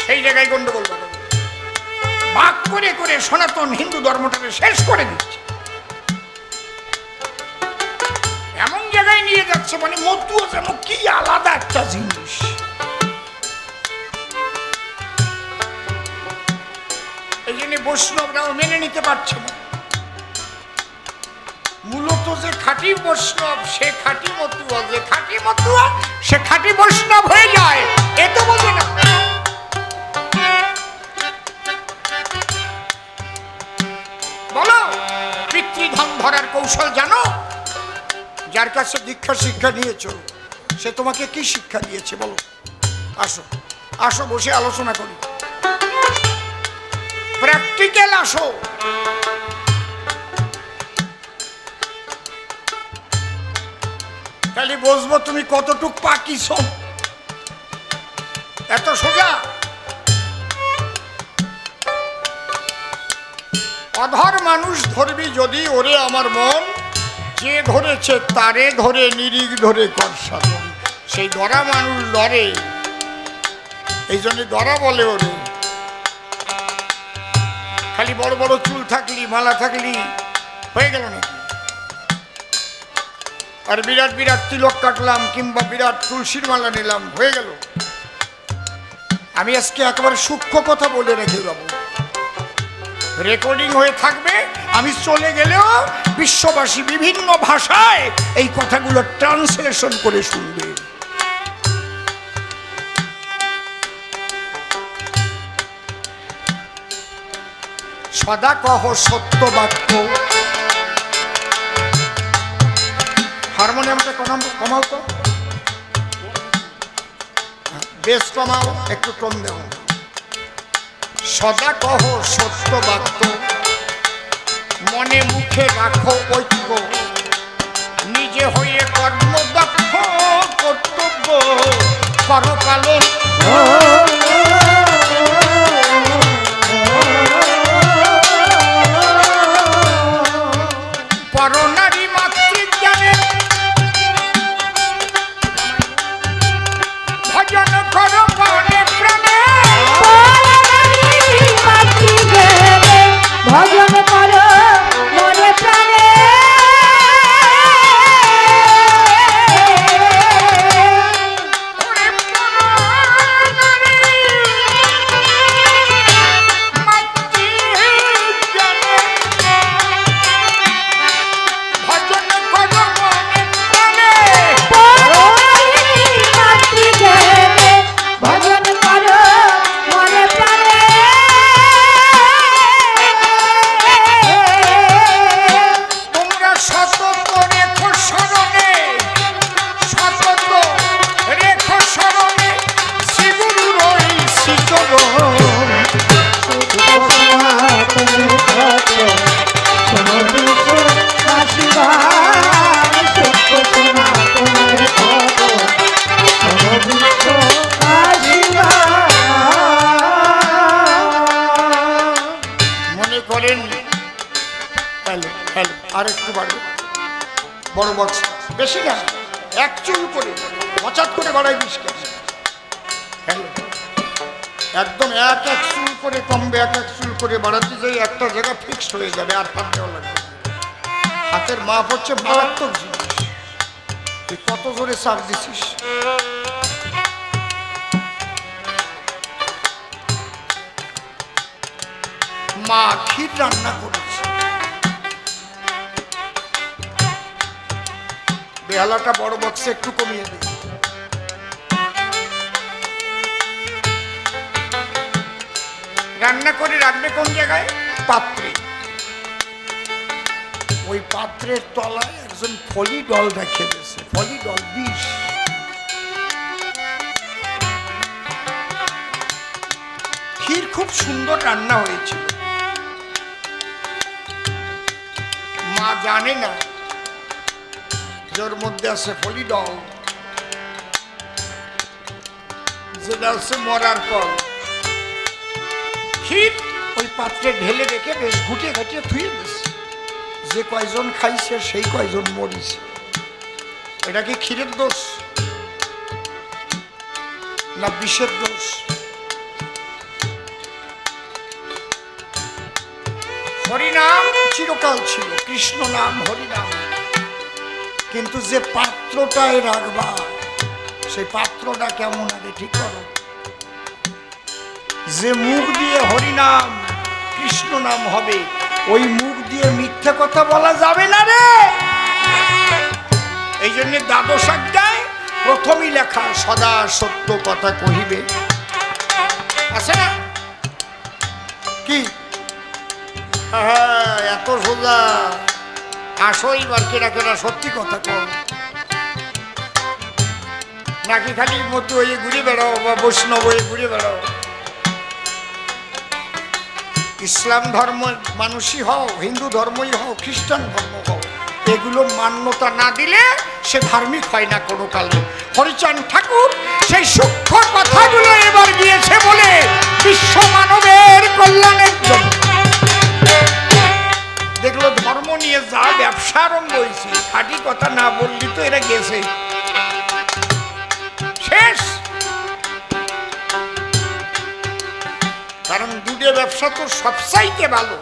সেই জায়গায় গন্ডগোল বাঁধানো, ভাগ করে করে সনাতন হিন্দু ধর্মটাকে শেষ করে দিচ্ছে। এমন জায়গায় নিয়ে যাচ্ছে মানে মতুয়া যেন কি আলাদা একটা জিনিস। এই জন্য বৈষ্ণবরাও মেনে নিতে পারছে না। মূলত যে খাঁটি বৈষ্ণব সে খাঁটি মতুয়া, যে খাঁটি মতুয়া সে খাঁটি বৈষ্ণব হয়ে যায়, এ তো বোঝে না। বলো পিতৃধন ধরার কৌশল জানো? যার কাছে দীক্ষা শিক্ষা নিয়েছো সে তোমাকে কি শিক্ষা দিয়েছে বলো? আসো আসো বসে আলোচনা করি, প্র্যাকটিক্যাল আসো। খালি বুঝবো তুমি কতটুক পাকিছ। এত সোজা? অধর মানুষ ধরবি যদি ওরে আমার মন, যে ধরেছে তারে ধরে নিরিগ ধরে কর সাধন। সেই ধরা মানুষ ধরে, এই জন্য ধরা বলে ওরে। খালি বড় বড় চুল থাকলি মালা থাকলি হয়ে গেল নাকি? আর বিরাট বিরাট তিলক কাটলাম কিংবা বিরাট তুলসীর মালা নিলাম হয়ে গেল? আমি আজকে একেবারে সূক্ষ্ম কথা বলে রেখে যাবো। রেকর্ডিং হয়ে থাকবে। আমি চলে গেলেও বিশ্ববাসী বিভিন্ন ভাষায় এই কথাগুলো ট্রান্সলেশন করে শুনবে। সদা কহ সত্য বাক্য। হারমোনিয়ামটা কমাও তো, বেশ কমাও, একটু টোন দেও। সদা কহ সত্য বাক্য, মনে মুখে রাখো ঐক্য, নিজে হয়ে কর্মদক্ষ, কর্তব্য করো পালন। পরনারী মাতৃজ্ঞানে ভজন করো মনে প্রাণে। ভজন করো মনে প্রাণে। আর একটু বাড়বে, বড় বক্স বেশি না, এক চুল করে হঠাৎ করে বাড়াই দিস কেন? একদম এক এক চুল করে কমবে, এক এক চুল করে বাড়াতে যাই একটা জায়গা ফিক্সড হয়ে যাবে, আর হাত দেওয়া লাগবে। হাতের মাপ হচ্ছে মারাত্মক জিনিস। তুই কত জোরে চাপ দিছিস? মা ক্ষীর রান্না করেছে, বেহালাটা বড় বক্সে একটু কমিয়ে দিই। রান্না করে রাখবে কোন জায়গায়? পাত্রে। ওই পাত্রের তলায় একজন ফলিডল রেখে দিয়েছে, ফলিডল বিষ। ক্ষীর খুব সুন্দর রান্না হয়েছিল, মা জানে না ওর মধ্যে আছে ফলিডল, যেটা হচ্ছে মরার ফল। ক্ষীর ওই পাত্রে ঢেলে রেখে বেশ ঘুটিয়ে ঘাটিয়ে ধুয়ে দিয়েছে। যে কয়জন খাইছে সেই কয়জন মরিছে। এটা কি ক্ষীরের দোষ না বিষের দোষ? হরিনাম চিরকাল ছিল, কৃষ্ণ নাম হরিনাম, কিন্তু যে পাত্রটায় রাখবা সেই পাত্রটা কেমন আগে ঠিক করো। যে মুখ দিয়ে হরিনাম কৃষ্ণ নাম হবে, ওই মুখ দিয়ে মিথ্যে কথা বলা যাবে না রে। এই জন্য দ্বাদশ অধ্যায় প্রথমেই লেখা সদা সত্য কথা কহিবে, আছে না কি? হ্যাঁ, এত সোজা। আসো এবার কেনা কেনা সত্যি কথা কও, নাকি খালি মতো হয়ে ঘুরে বেড়াও বা বৈষ্ণব হয়ে ঘুরে বেড়াও? ইসলাম ধর্ম মানুষই হও, হিন্দু ধর্মই হও, খ্রিস্টান ধর্ম হও, এগুলো মান্যতা না দিলে সে ধার্মিক হয় না কোনো কালে। হরিচাঁদ ঠাকুর সেই সূক্ষ্ম কথাগুলো এবার গিয়েছে বলে বিশ্ব মানবের কল্যাণের জন্য। দেখলো ধর্ম নিয়ে যা ব্যবসা আরম্ভ হয়েছে, খাঁটি কথা না বললি তো এরা গেছে শেষ। কারণ দুধে ব্যবসা তো সবচাইতে ভালো।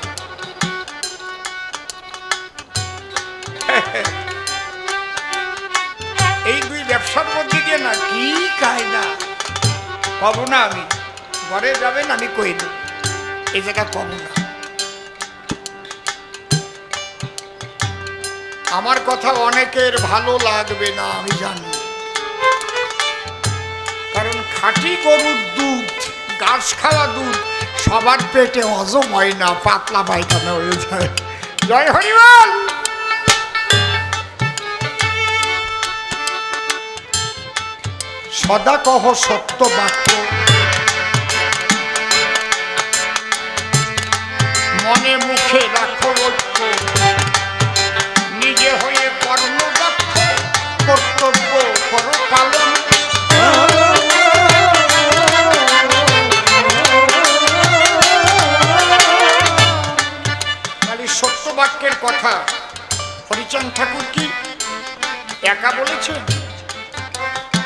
এই দুই ব্যবসার মধ্যে দিয়ে না কি কায়দা কব না, আমি ঘরে যাবেন আমি কই দেব, এই জায়গা কব না। আমার কথা অনেকের ভালো লাগবে না আমি জানি, কারণ খাঁটি গরুর দুধ, ঘাস খাওয়া দুধ সবার পেটে হজম হয় না, পাতলা পায়খানা হয়ে যায়। জয় হরিবল। সদা কহ সত্য বাক্য, মনে মুখে রাখো ঐক্য, নিজে হয়ে কর্মদক্ষ, কর্তব্য করো পালন। সত্য বাক্যের কথা হরিচাঁদ ঠাকুর কি একা বলেছেন?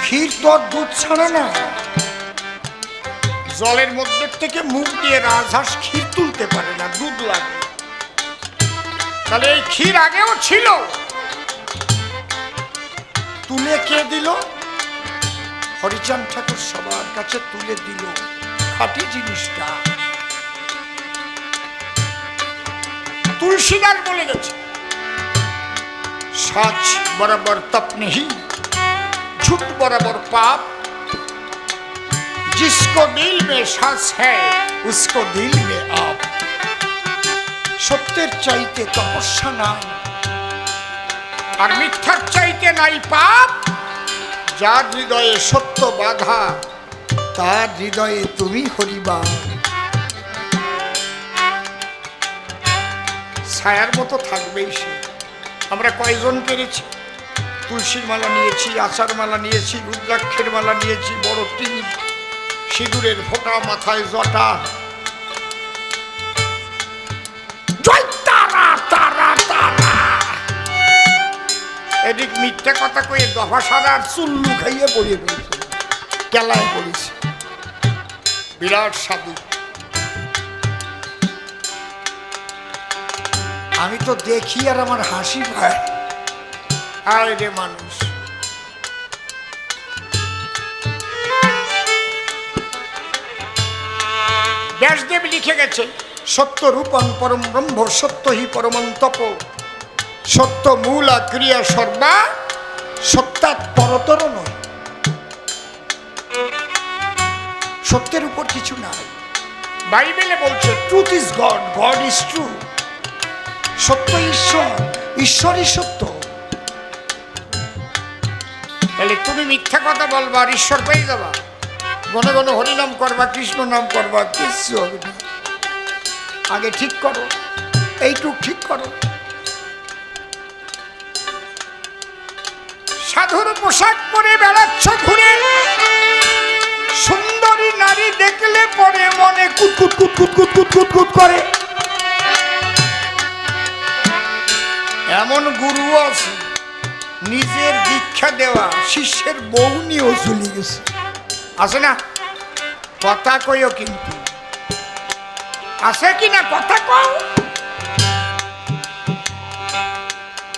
ক্ষীর তো দুধ ছাড়া না, জলের মধ্যে থেকে মুখ দিয়ে রাজহাঁস ক্ষীর তুলতে পারে না, দুধ লাগে। তাহলে এই ক্ষীর আগেও ছিল, তুলে কে দিল? হরিচাঁদ ঠাকুর সবার কাছে তুলে দিল খাঁটি জিনিসটা। तुलसीदास बोले गए सच बराबर तप नहीं, झूठ बराबर पाप, जिसको दिल में सांस है उसको दिल में आप। सत्येर चाइते तपस्या नाई और मिथ्यार चाइते नाई पाप। जार हृदये सत्य बाधा तार हृदये तुमी हरिबा। ছায়ার মতো থাকবেই সে। আমরা কয়জন পেরেছি? তুলসীর মালা নিয়েছি, আচার মালা নিয়েছি, রুদ্রাক্ষের মালা নিয়েছি, বড় টিপ, সিঁদুরের ফোঁটা, মাথায় জটা। জয় তারা তারা তারা, এদিক মিথ্যা কথা কয়ে দফা সারার চুল্লু খাইয়ে পড়িয়ে ফেলেছে, কেলায় পড়েছে। বিরাট সাধু। আমি তো দেখি আর আমার হাসি পায়। হায় রে মানুষ। ব্যাসদেব লিখে গেছে সত্য রূপং পরম ব্রহ্ম, সত্য হি পরমং তপ, সত্য মূলা ক্রিয়া সর্বা, সত্যাৎ পরতর নয়। সত্যের উপর কিছু নাই। বাইবেলে বলছে truth is god, god is true. সত্য ঈশ্বর, ঈশ্বরই সত্য। তাহলে তুমি মিথ্যা কথা বলবা আর ঈশ্বর পেয়ে যাবা, ঘন ঘন হরিনাম করবা, কৃষ্ণ নাম করবা, কিছু হবে না। আগে ঠিক করো, এইটুক ঠিক করো। সাধুর পোশাক পরে বেড়াচ্ছ ঘুরে, সুন্দরী নারী দেখলে পরে মনে কুতকুত কুতকুত কুতকুত কুতকুত করে। এমন গুরু আছে নিজের দীক্ষা দেওয়া শিষ্যের বউ নিয়েও চলে গেছে, আছে না? কথা কইও কিন্তু, আছে কি না? কথা কও।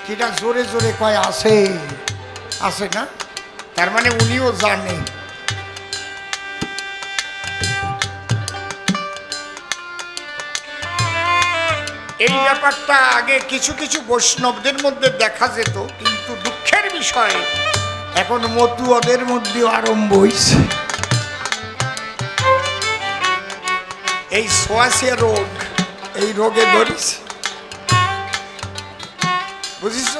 কিটা জোরে জোরে কয় আছে, আছে না? তার মানে উনিও জানে। এই ব্যাপারটা আগে কিছু কিছু বৈষ্ণবদের মধ্যে দেখা যেত, কিন্তু দুঃখের বিষয় এখন মতুয়াদের মধ্যে আরম্ভ হয়েছে। এই সোয়াশিয়া রোগ, এই রোগে ধরেছে, বুঝিস?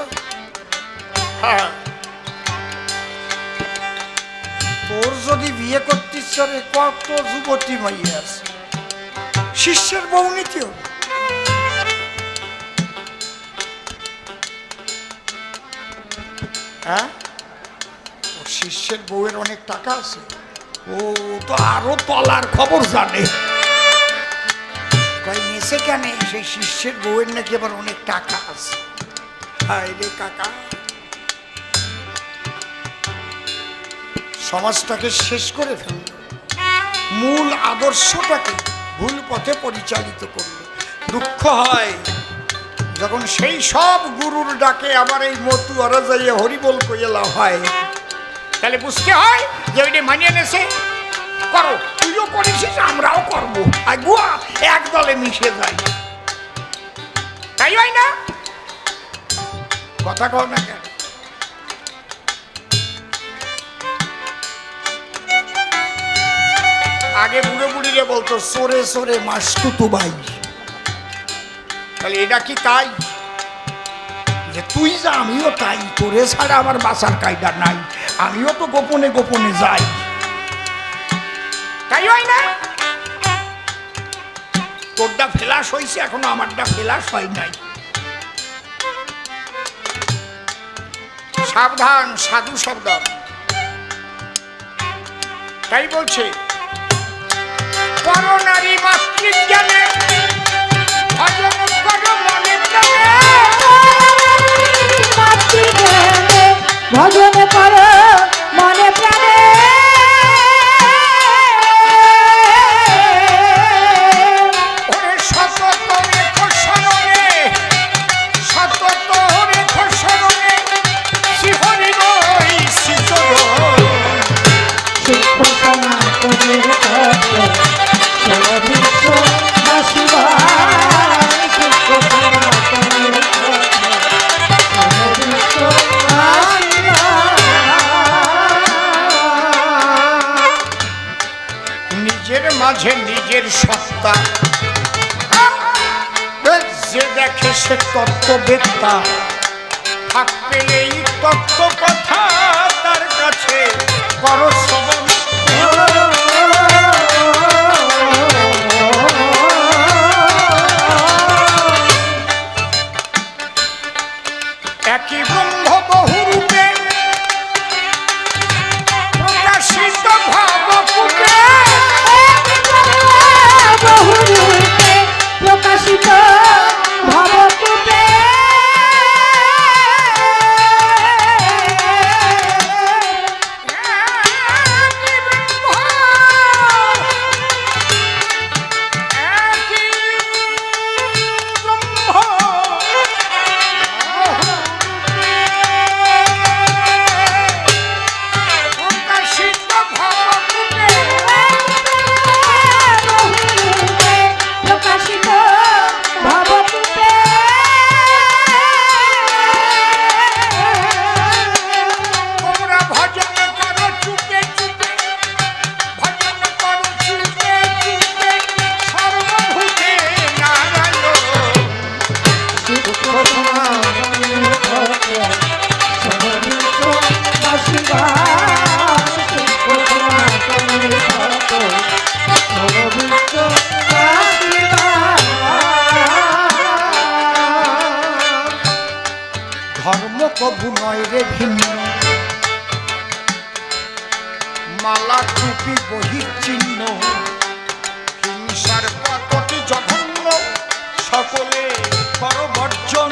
হ্যাঁ, তোর যদি বিয়ে করতিস কত যুবতী মাইয়া আছে, শিষ্যের বউ নিতে হবে। হ্যাঁ, ওর শিষ্যের বউয়ের অনেক টাকা আছে, ও তো আরো তলার খবর জানে। কই নেছে কেন? সেই শিষ্যের বউয়ের নাকি আবার অনেক টাকা আছে। হায় রে কাকা, সমাজটাকে শেষ করে ফেলল, মূল আদর্শটাকে ভুল পথে পরিচালিত করল। দুঃখ হয় যখন সেই সব গুরুর ডাকে আবার এই মতুয়ারা যাইয়ে হরিবল কইলা হয়, তাহলে বুঝতে হয় যে ওইটা মানিয়ে নেছে, করো, তুইও করিস, আমরাও করবো, আগুয়া এক দলে মিশে যাই, তাই হয় না? কথা কও না কেন? আগে বুড়ো বুড়িরে বলতো সরে সরে মাসতুতু ভাই, তাহলে এটা কি তাই যে তুই যা আমিও তাই, তোরে ছাড়া আমার বাসার কায়দা নাই, আমিও তো গোপনে গোপনে যাই, তাই হয় না? তোরটা ফেলাস হয়েছে, এখনো আমারটা ফেলাস হয় নাই। সাবধান, সাধু সাবধান। তাই বলছে পরনারী মাতৃজ্ঞানে ভজন করো মনে প্রাণে, ভজন করো মনে প্রাণে, ওরে সতত রেখো স্মরণে, সতত রেখো স্মরণে, শিহরি নই শিশর শিক্ষ সনাতনের তত্ত্ব সর্ববিশ্ব বাসিবায়, শিক্ষ সনাতনের তত্ত্ব সর্ববিশ্ব বাসিবায়। নিজের মাঝে নিজের সত্তা, যে দেখে সে তত্ত্ববেত্তা, ফাঁক পেলেই তত্ত্ব কথা তার কাছে করো শ্রবণ। একই ব্রহ্ম বহুরূপে প্রকাশিত ভাবকূপে, বহুরূপে প্রকাশিত ভাবকূপে, একই ব্রহ্ম, একই ব্রহ্ম প্রকাশিত ভাবকূপে, বহুরূপে প্রকাশিত ভাবকূপে, তোমরা ভজন করো চুপে চুপে, ভজন করো চুপে চুপে, সর্বভূতে নারায়ণ। শিক্ষ সনাতনের তত্ত্ব সর্ববিশ্ব বাসিবায়, শিক্ষ সনাতনের তত্ত্ব সর্ববিশ্ব বাসিবায়। ধর্ম কভু নয় রে ভিন্ন, মালা টুপি বহির্চিহ্ন, হিংসার কতটি জঘন্য, সকলে করো বর্জন।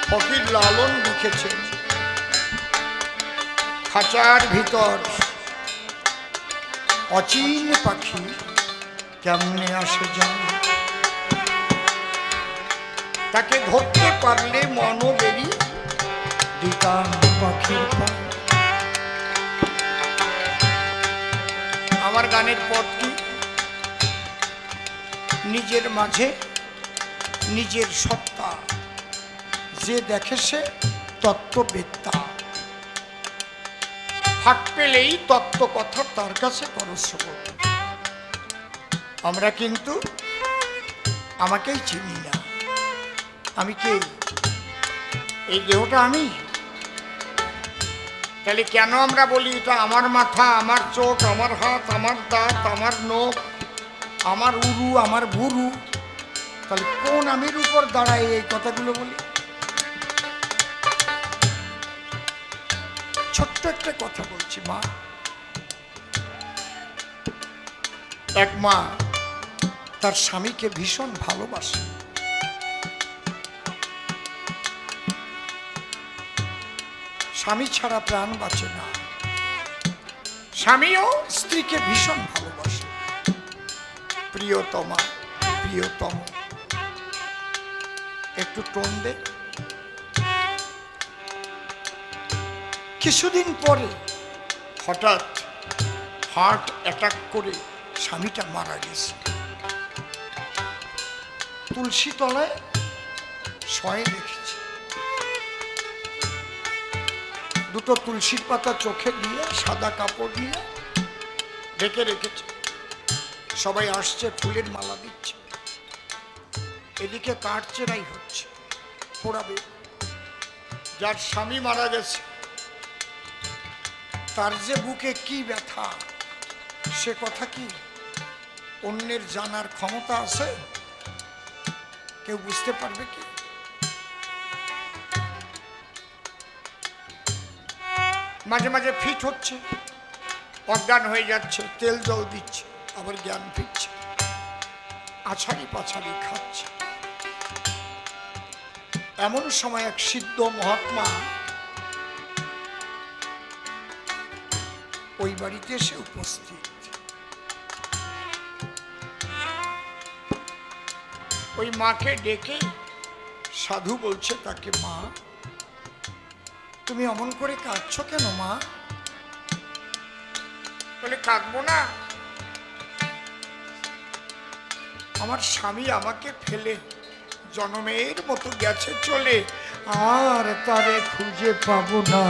ফকির লালন লিখেছেন, খাঁচার ভিতর অচিন পাখি কেমনে আসে জানে, তাকে ধরতে পারলে মনও বেরি দিতাম পাখির পা। আমার গানের পথ কি? নিজের মাঝে নিজের সত্তা, যে দেখে সে তত্ত্ববেত্তা, ফাঁক পেলেই তত্ত্ব কথা তার কাছে পরস্পর। আমরা কিন্তু আমাকেই চিনি না, আমি কে? এই দেহটা আমি। তাহলে কেন আমরা বলি এটা আমার মাথা, আমার চোখ, আমার হাত, আমার দাঁত, আমার নখ, আমার উরু, আমার ভুরু? তাহলে কোন আমির উপর দাঁড়ায় এই কথাগুলো বলি? ছোট্ট একটা কথা বলছি। মা, এক মা তার স্বামীকে ভীষণ ভালোবাসে। স্বামী ছাড়া প্রাণ বাঁচে না। স্বামীও স্ত্রীকে ভীষণ ভালোবাসে। প্রিয়তমা, প্রিয়তম, একটু টোন দে। কিছুদিন পরে হঠাৎ হার্ট অ্যাটাক করে স্বামীটা মারা গেছে। তুলসী তলায় শয়ে রেখেছে, দুটো তুলসীর পাতা চোখে দিয়ে সাদা কাপড় দিয়ে ঢেকে রেখেছে। সবাই আসছে, ফুলের মালা দিচ্ছে, এদিকে কাঠ চেরাই হচ্ছে, পোড়াবে। যার স্বামী মারা গেছে তার যে বুকে কি ব্যথা, সে কথা কি অন্যের জানার ক্ষমতা আছে? কেউ বুঝতে পারবে কি? মাঝে মাঝে ফিট হচ্ছে, অজ্ঞান হয়ে যাচ্ছে, তেল জল দিচ্ছে, আবার জ্ঞান ফিরছে, আছাড়ি পাছাড়ি খাচ্ছে। এমন সময় এক সিদ্ধ মহাত্মা ওই বাড়িতে এসে উপস্থিত। ওই মাকে ডেকে সাধু বলছে তাকে, মা তুমি অমন করে কাঁদছো কেন মা? বলে, কাঁদবো না, আমার স্বামী আমাকে ফেলে জনমের মতো গেছে চলে, আর তারে খুঁজে পাবো না।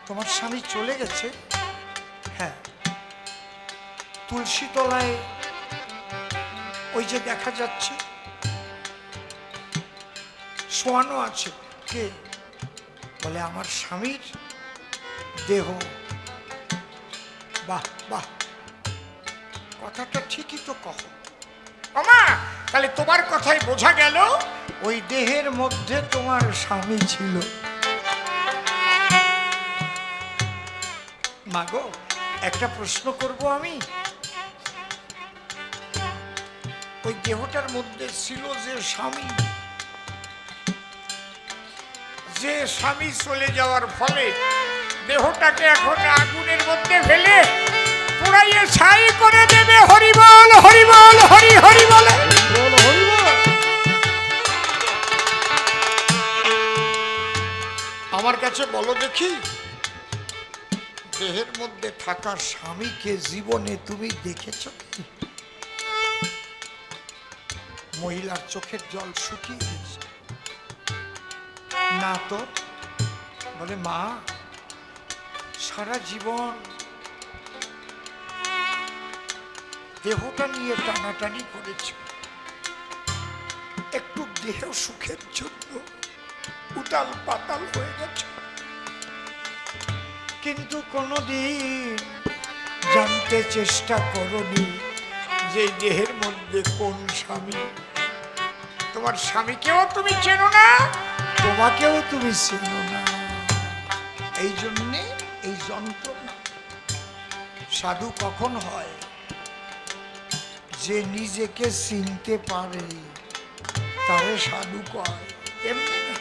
তোমার স্বামী চলে গেছে? হ্যাঁ। তুলসী তলায় ওই যে দেখা যাচ্ছে শোয়ানো আছে। কে? বলে, আমার স্বামীর দেহ। বাহ বাহ, কথাটা ঠিকই তো কহ। আমা, তাহলে তোমার কথাই বোঝা গেল ওই দেহের মধ্যে তোমার স্বামী ছিল। মাগো, একটা প্রশ্ন করব আমি। ওই দেহটার মধ্যে ছিল যে স্বামী, যে স্বামী চলে যাওয়ার ফলে দেহটাকে এখন আগুনের মধ্যে ফেলে পুড়াইয়ে ছাই করে দেবে। হরি বল, হরি বল, হরি হরি বলে। আমার কাছে বলো দেখি, দেহের মধ্যে থাকা স্বামীকে জীবনে তুমি দেখেছ কি? মহিলার চোখের জল শুকিয়ে গেছে। না তো। বলে, মা সারা জীবন দেহটা নিয়ে টানাটানি করেছ, একটু দেহ সুখের জন্য উতাল পাতাল হয়ে গেছে, কিন্তু কোনোদিন জানতে চেষ্টা করনি যে দেহের মধ্যে কোন স্বামী। তোমার স্বামীকেও তুমি চেনো না, তোমাকেও তুমি চেনো না। এই জন্যে এই যন্ত্রণা। সাধু কখন হয়? যে নিজেকে চিনতে পারে তারে সাধু কয়, এমনি না।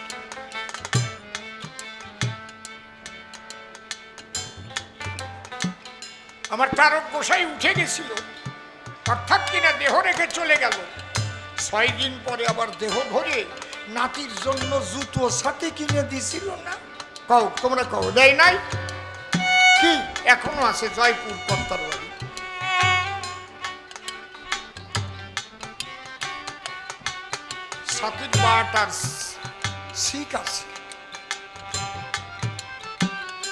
আমার তারক গোসাই উঠে গেছিল, অর্থাৎ কিনা দেহ রেখে চলে গেল। 6 দিন পরে আবার দেহ ধরে নাতির জন্য জুতো সাথে কিনে দিছিল না? কও, তোমরা কও, দেয় নাই? কি এখনো আছে জয়পুর কর্তার বাড়ি। সাথীর বাটার শিক আছে,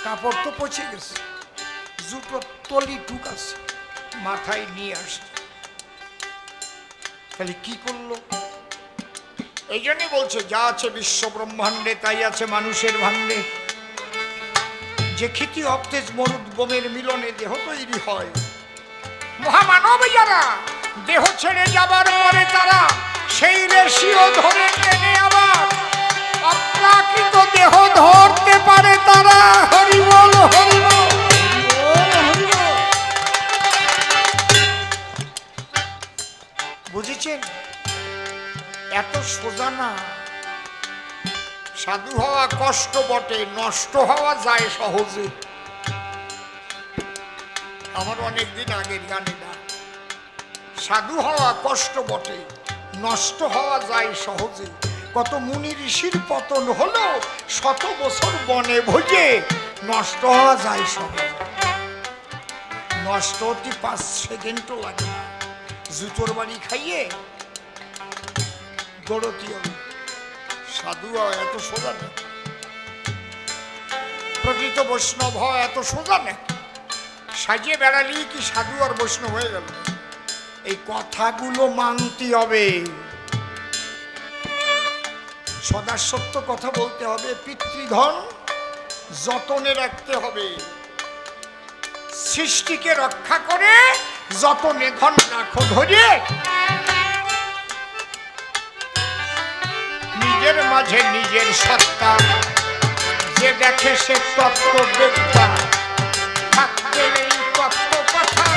কাপড় তো পচে গেছে, জুতো তলি টুক আছে, মাথায় নিয়ে আসছে। তাহলে কি করলো? এই জন্যই বলছে, যা আছে বিশ্ব ব্রহ্মাণ্ডে তাই আছে মানুষের ভাণ্ডে। যে ক্ষিতি অবতেজ মরুদ বোমের মিলনে দেহ তৈরি হয়। মহামানব যারা দেহ ছেড়ে যাবার পরে তারা সেই রেশিও ধরে টেনে আবার অপ্রাকৃত দেহ ধরতে পারে তারা। হরি বল, হরি বল। বুঝেছেন? এত সোজা না। সাধু হওয়া কষ্ট বটে, নষ্ট হওয়া যায় সহজে। আমার অনেকদিন আগের গানে না, সাধু হওয়া কষ্ট বটে, নষ্ট হওয়া যায় সহজে। কত মুনি ঋষির পতন হলো, শত বছর বনে ভোজে নষ্ট হওয়া যায় সব, নষ্ট হতে 5 সেকেন্ডও লাগে না। জুতোর বাড়ি খাইয়ে দৌড়তি হবে। সাধু হওয়া এত সোজা না, প্রকৃত বৈষ্ণব হওয়া এত সোজা না। সাজিয়ে বেড়ালি কি সাধু আর বৈষ্ণব হয়ে গেল? এই কথাগুলো মানতে হবে, সদা সত্য কথা বলতে হবে, পিতৃধন যতনে রাখতে হবে, সৃষ্টিকে রক্ষা করে যতনে ধন রাখো ধরে। নিজের মাঝে নিজের সত্তা যে দেখে সে তত্ত্ব বেত্তা, থাকতে নেই তত্ত্ব কথা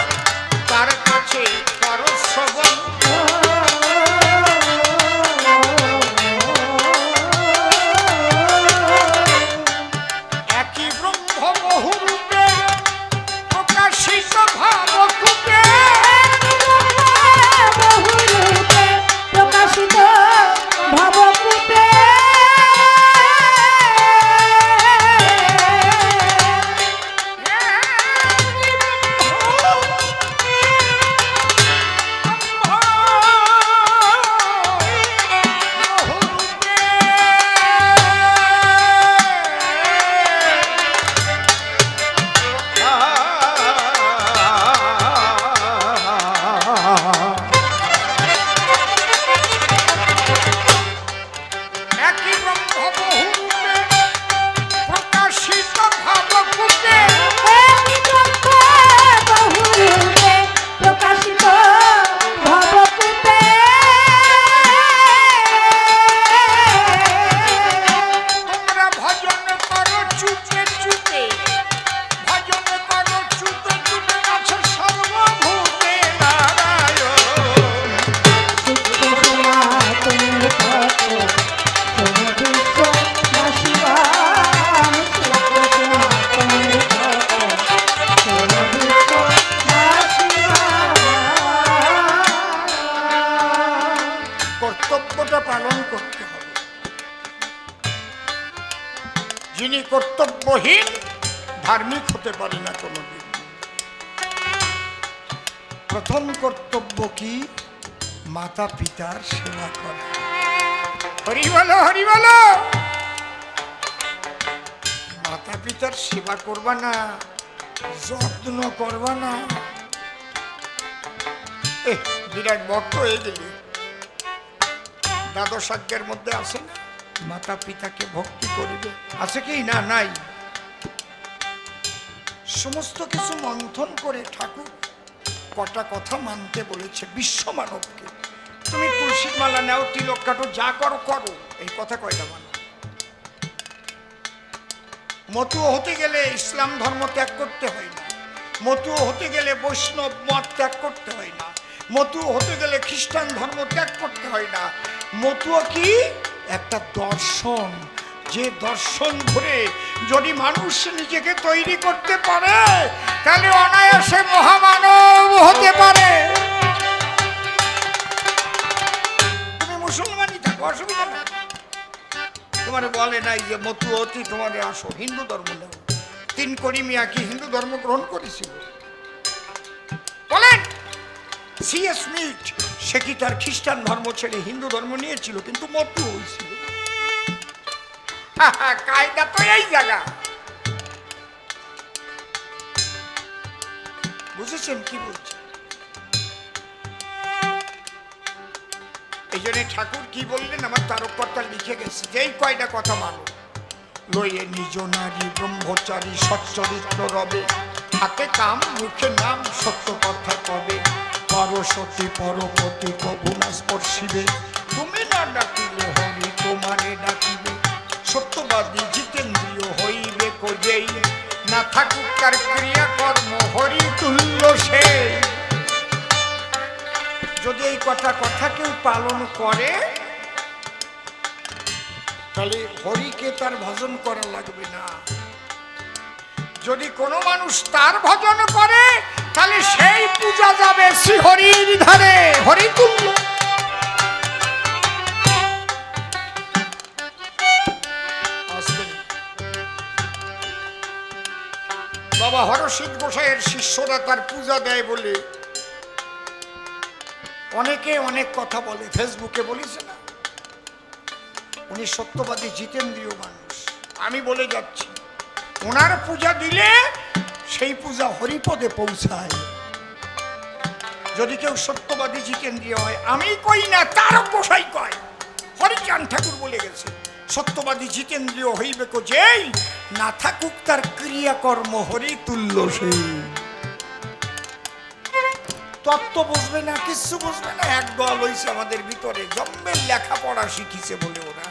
তার কাছে কারো শ্রবণ। একই ব্রহ্ম বহুরূপে প্রকাশিত ভাবকূপে, বহুরূপে প্রকাশিত ভাবকূপে, একই ব্রহ্ম বহুরূপে প্রকাশিত ভাবকূপে, বহুরূপে প্রকাশিত ভাবকূপে, তোমরা ভজন করো চুপে চুপে, ভজন করো চুপে চুপে আছে সর্বভূতে নারায়ণ। সূক্ষ্ম সনাতনী তত্ত্ব সমবিশ্ব নাশিবাম, সূক্ষ্ম সনাতনী তত্ত্ব সমবিশ্ব নাশিবাম। কর্তব্যটা পালন করতে হবে। যিনি কর্তব্যহীন ধার্মিক হতে পারে না কোনোদিন। প্রথম কর্তব্য কি? মাতা পিতার সেবা করা। হরি বলো, হরি বলো। মাতা পিতার সেবা করবা না, যত্ন করবা না, বিরাট ভক্ত হয়ে গেলে। দ্বাদশ আজ্ঞার মধ্যে আছে না, মাতা পিতাকে ভক্তি করিবে, আছে কি না? নাই। সমস্ত কিছু মন্থন করে ঠাকুর কটা কথা মানতে বলেছে বিশ্ব মানবকে। তুমি তুলসীর মালা নাও, তিলক কাটো, যা করো করো, এই কথা কয়টা মানো? মতুয়া হতে গেলে ইসলাম ধর্ম ত্যাগ করতে হয় না, মতুয়া হতে গেলে বৈষ্ণব মত ত্যাগ করতে হয় না, মতুয়া হতে গেলে খ্রিস্টান ধর্ম ত্যাগ করতে হয় না। মতুয়া কি? একটা দর্শন, যে দর্শন ধরে যদি মানুষ নিজেকে তৈরি করতে পারে তাহলে অনায়াসে মহামানব হতে পারে। তুমি মুসলমানই থাকো, অসুবিধা নেই। তোমার বলে নাই যে মতুয়তি তোমার আসো হিন্দু ধর্ম নেও। 3 করি মিয়া কি হিন্দু ধর্ম গ্রহণ করেছিল? বলেন। সিএস মিট সে কি তার খ্রিস্টান ধর্ম ছেড়ে হিন্দু ধর্ম নিয়েছিল, কিন্তু মতু হয়েছিল। কায়দা তো এই জায়গা। বুঝেছেন কি বলছে? এই জন্য ঠাকুর কি বললেন, আমার তারককর্তা লিখে গেছে যে এই কয়টা কথা মানো। লয়ে নিজ নারী ব্রহ্মচারী সচ্চরিত্র রবে, হাতে কাম মুখে নাম সত্য কথা কবে, পরসতী পরপতি কবু না স্পর্শিবে, তুমি না ডাকিলে হরি তোমারে ডাকিবে, সত্যবাদী জিতেন্দ্রিয় হইবে কজেই, না থাকুক তার ক্রিয়া কর্ম হরি তুল্য সে। যদি এই কথা কেউ পালন করে তাহলে হরিকে তার ভজন করা লাগবে না। যদি কোনো মানুষ তার ভজন করে তাহলে সেই পূজা যাবে শ্রী হরির ধারে, হরি তুল্য। বাবা হরসিদ্ধ গোসাইয়ের শিষ্যরা তার পূজা দেয় বলে অনেকে অনেক কথা বলে, ফেসবুকে বলিছে না, উনি সত্যবাদী জিতেন্দ্রীয় মানুষ। আমি বলে যাচ্ছি, ওনার পূজা দিলে সেই পূজা হরিপদে পৌঁছায়। যদি কেউ সত্যবাদী জিতেন্দ্রীয় হয়, আমি কই না, তার গোসাই কয়, হরিচাঁদ ঠাকুর বলে গেছে, সত্যবাদী জিতেন্দ্রীয় হইবে কো যেই, না থাকুক তার ক্রিয়াকর্ম হরি তুল্য সেই। তত্ত্ব বুঝবে না, কিচ্ছু বুঝবে না, এক দল হইছে আমাদের ভিতরে, জম্মের লেখাপড়া শিখিছে বলে ওরা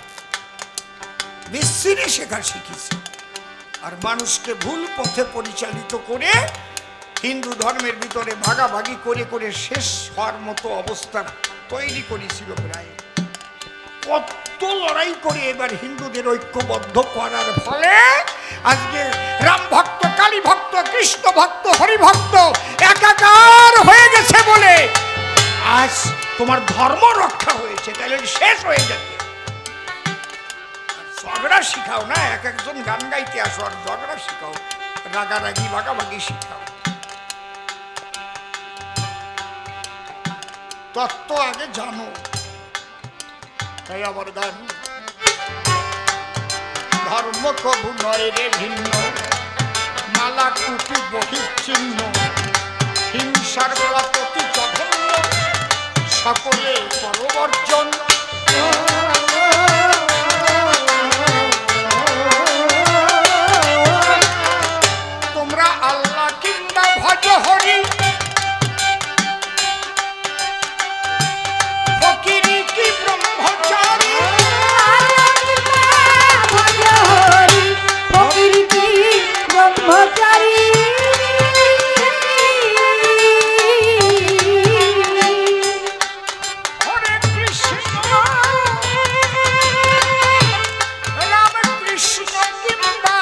বিশ্রী শেখা শিখিছে, আর মানুষকে ভুল পথে পরিচালিত করে হিন্দু ধর্মের ভিতরে ভাগাভাগি করে করে শেষ হওয়ার মতো অবস্থা তৈরি করেছিল। প্রায় কত লড়াই করে এবার হিন্দুদের ঐক্যবদ্ধ করার ফলে আজকে রাম ভক্ত, কালী ভক্ত, কৃষ্ণ ভক্ত, হরিভক্ত একাকার হয়ে গেছে বলে আজ তোমার ধর্ম রক্ষা হয়েছে, তাহলে শেষ হয়ে যাবে। ঝগড়া শিখাও না, এক একজন গান গাইতে আসো আর ঝগড়া শিখাও, রাগারাগি ভাগাভাগি শিখাও। তত্ত্ব আগে জানো, তাই আবার গান। ধর্ম কবু নয় রে ভিন্ন, মালা কুপি বহিচ্ছিন্ন, হিংসার প্রতি জঘন্য, সকলে পরবর্জন। তোমরা আল্লাহ কিংবা ভজ হরি, ফকিরি কি ব্রহ্মচারী, ব্রহ্মচারী হরে কৃষ্ণ রাম কৃষ্ণ কিংবা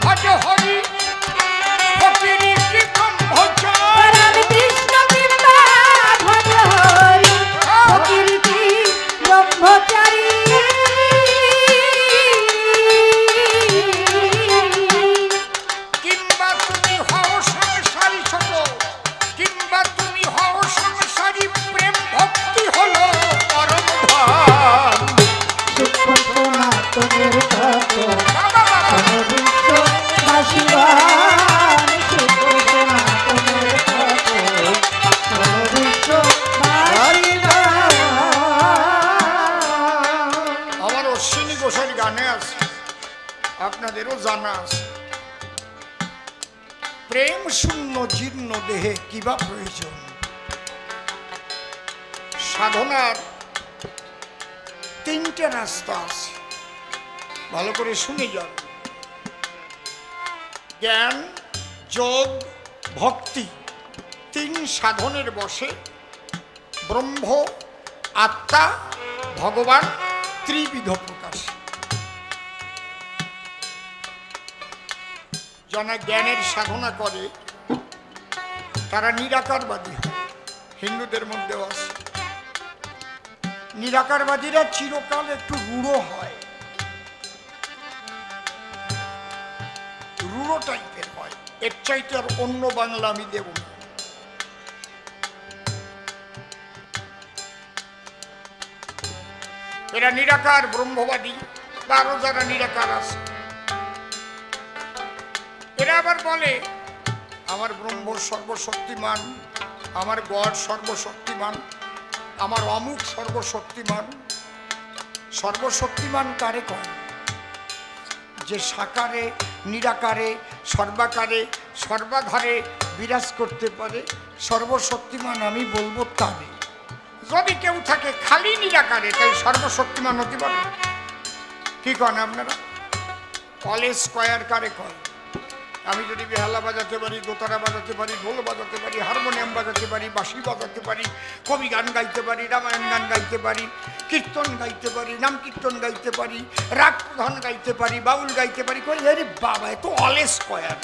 ভজ হরি, ফকিরি কি ব্রহ্মচারী। কৃষ্ণ কিংবা ভজ হরি, ফকিরকি ব্রহ্মচারী। কিংবা তুমি হও সংসারী ছোট, কিংবা তুমি হও সংসারী, প্রেম ভক্তি হলো পরম ধন। সূক্ষ্ম সনাতনের তত্ত্ব বাবা বাবা, বিশ্ব বাসিবান, সূক্ষ্ম সনাতনের তত্ত্ব বিশ্ব বাসিবান। আমার অশ্বিনী ঘোষের গানে আছে, আপনাদেরও জানা আছে, প্রেম শূন্য জীর্ণ দেহে কিবা প্রয়োজন। সাধনার তিনটে রাস্তা আছে, ভালো করে শুনে যান। জ্ঞান, যোগ, ভক্তি, তিন সাধনের বসে ব্রহ্ম, আত্মা, ভগবান ত্রিবিধ প্রকাশ। যারা জ্ঞানের সাধনা করে তারা নিরাকারবাদী হয়, হিন্দুদের মধ্যেও আছে। নিরাকারবাদীরা চিরকাল একটু রূঢ় হয়, রূঢ় টাইপের হয়, এর চাইতে আর অন্য বাংলা আমি দেব না। এরা নিরাকার ব্রহ্মবাদী, বা আরো যারা নিরাকার আছে, এরা আবার বলে আমার ব্রহ্ম সর্বশক্তিমান, আমার গড সর্বশক্তিমান, আমার অমুক সর্বশক্তিমান। সর্বশক্তিমান কারে কয়? যে সাকারে, নিরাকারে, সর্বাকারে, সর্বাধারে বিরাজ করতে পারে, সর্বশক্তিমান আমি বলবো তারে। যদি কেউ থাকে খালি নিরাকারে, তাই সর্বশক্তিমান হতে পারে? কি কন আপনারা? অল স্কয়ার কারে কয়? আমি যদি বেহালা বাজাতে পারি, দোতারা বাজাতে পারি, ঢোল বাজাতে পারি, হারমোনিয়াম বাজাতে পারি, বাঁশি বাজাতে পারি, কবি গান গাইতে পারি, রামায়ণ গান গাইতে পারি, কীর্তন গাইতে পারি, নাম কীর্তন গাইতে পারি, রাগ প্রধান গাইতে পারি, বাউল গাইতে পারি, কই আরে বাবা এ তো অল স্কয়ার।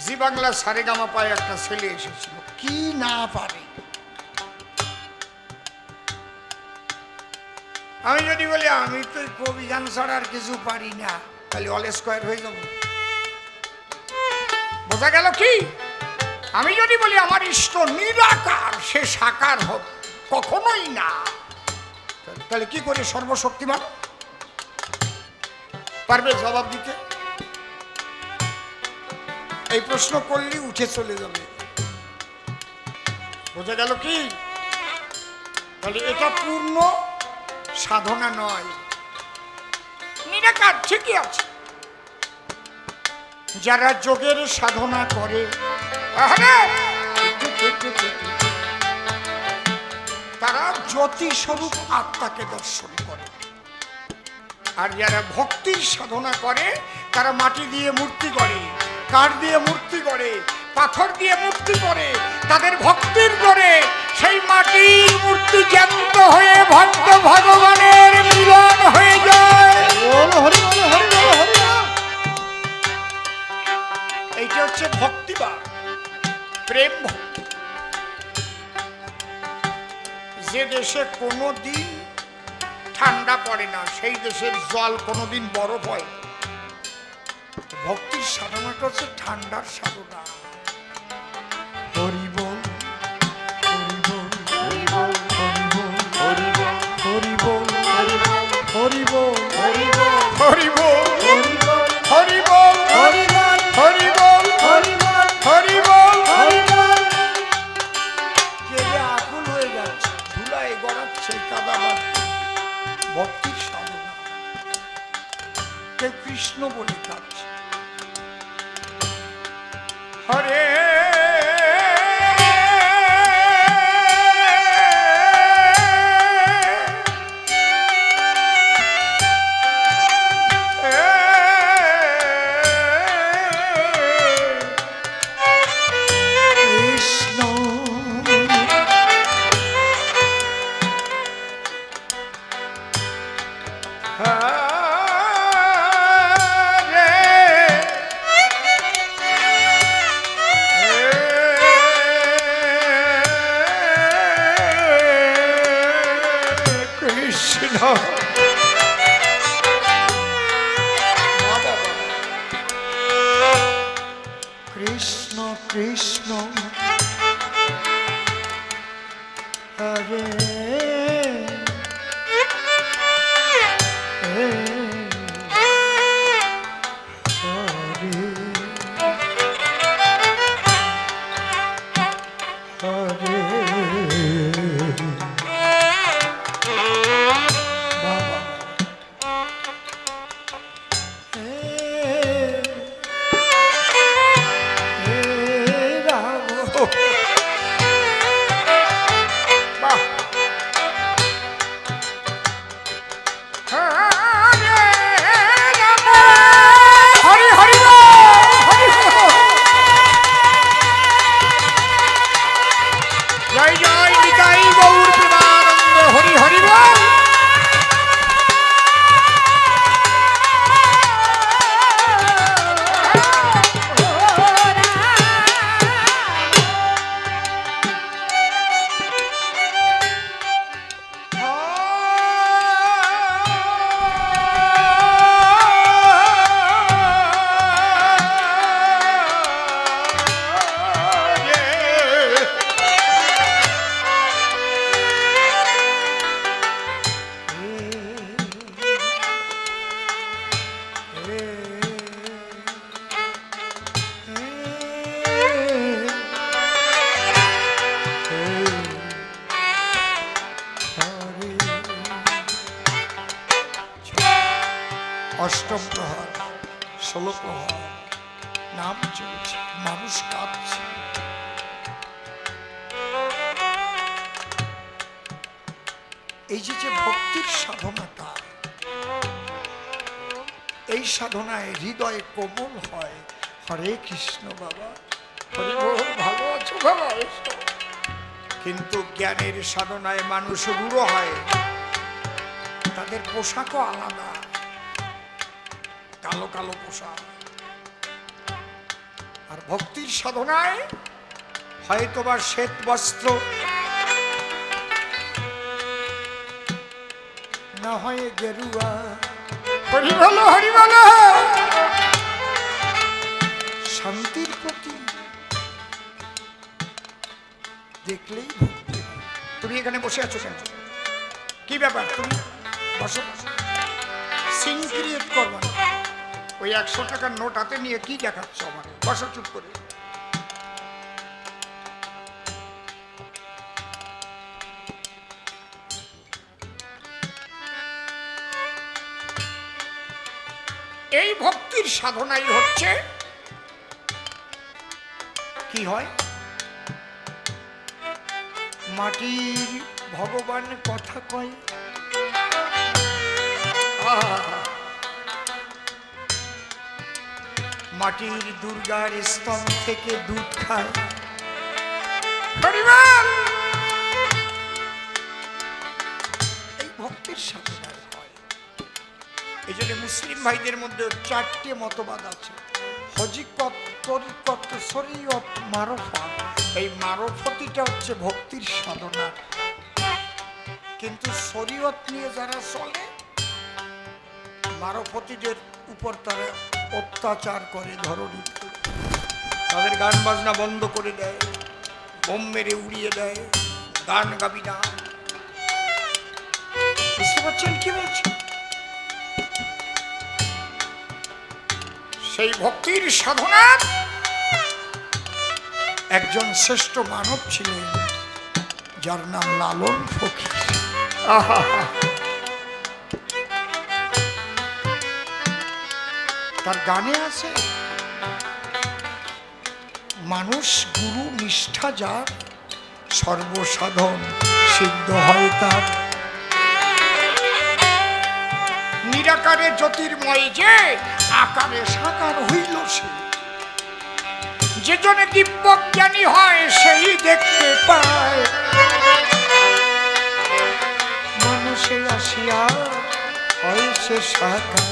জি বাংলা সারেগামা পায় একটা ছেলে এসেছিল, কি না পারে। আমি যদি বলি আমি তো কবি গান ছাড়া আর কিছু পারি না, তাহলে অল স্কয়ার হয়ে যাবো? বোঝা গেল কি? আমি যদি বলি আমার ইষ্ট নিরাকার, সে সাকার হবে কখনোই না। তাহলে কি করে সর্বশক্তিমান? পারবে জবাব দিতে? এই প্রশ্ন করলেই উঠে চলে যাবে। বোঝা গেল কি? তাহলে এটা পূর্ণ সাধনা নয়। নিরাকার ঠিকই আছে। যারা যোগের সাধনা করে তারা জ্যোতি স্বরূপ আত্মাকে দর্শন করে। আর যারা ভক্তির সাধনা করে তারা মাটি দিয়ে মূর্তি করে, কাঠ দিয়ে মূর্তি করে, পাথর দিয়ে মূর্তি করে। তাদের ভক্তির করে সেই মাটির মূর্তি জ্যান্ত হয়ে ভক্ত ভগবানের মিলন হয়ে যায়। এইটা হচ্ছে ভক্তিবাদ, প্রেম ভক্তি। যে দেশে কোনোদিন ঠান্ডা পড়ে না সেই দেশের জল কোনোদিন বরফ হয়। ভক্তির সাধনাটা হচ্ছে ঠান্ডার সাধনা। হরি বল, হরি বল, হরি বল, হরি বল, হরি বল, হরি বল, হরি বল, হরি বল, হরি বল, হরি বল, হরি বল, হরি বল, হরি বল, হরি বল। কে যে আকুল হয়ে যাচ্ছে, ধুলায় গড়াচ্ছে কাদাবাদ। ভক্তির সাধনা। কেউ কৃষ্ণ বলে কাঁদছে। হরে কৃষ্ণ কৃষ্ণ হরে অষ্টম প্রহর, 16 প্রহর নাম চলছে, মানুষ কাঁদছে। এই যে ভক্তির সাধনাটা, এই সাধনায় হৃদয় কোমল হয়। হরে কৃষ্ণ বাবা, হরি বল, ভালো আছো বাবা? কিন্তু জ্ঞানের সাধনায় মানুষ রূঢ় হয়। তাদের পোশাকও আলাদা, কালো কালো পোশাক। আর ভক্তির সাধনায় হয়তোবা শ্বেত বস্ত্র, না হয় গেরুয়া। হরি বল, হরি বল। শান্তির প্রতীক দেখলেই ভক্তি হয়। তুমি এখানে বসে আছো কেন? কি ব্যাপার? তুমি বসো। সিন ক্রিয়েট করবো না। ওই 100 টাকার নোট হাতে নিয়ে কি দেখাচ্ছ আমার? বসো চুপ করে। এই ভক্তির সাধনাই হচ্ছে কি হয়, মাটির ভগবান কথা কয়, মাটির দুর্গার স্তন থেকে দুধ খায়। হরিবল! এই ভক্তির সাধনায় হয়। এই জন্য মুসলিম ভাইদের মধ্যে 4টে মতবাদ আছে। হজিকত, তরিকত, শরীয়ত, মারফত। এই মারফতিটা হচ্ছে ভক্তির সাধনা। কিন্তু শরীয়ত নিয়ে যারা চলে, মারফতিদের উপর তারা অত্যাচার করে, ধরনী করে। তাদের গান বাজনা বন্ধ করে দেয়, বোম মেরে উড়িয়ে দেয়, গান গাবি না। বুঝতে পারছেন কি বলছি? সেই ভক্তির সাধনা একজন শ্রেষ্ঠ মানব ছিলেন, যার নাম লালন ফকির। তার গানে আছে, মানুষ গুরু নিষ্ঠা যার, সর্বসাধন সিদ্ধ হয় তার। নিরাকারে জ্যোতির্ময় যে, আকারে সাকার হইল সে। যে জনে দিব্য জ্ঞানী হয়, সেই দেখতে পায়। মানুষে আসিয়া হয় সে সাকার।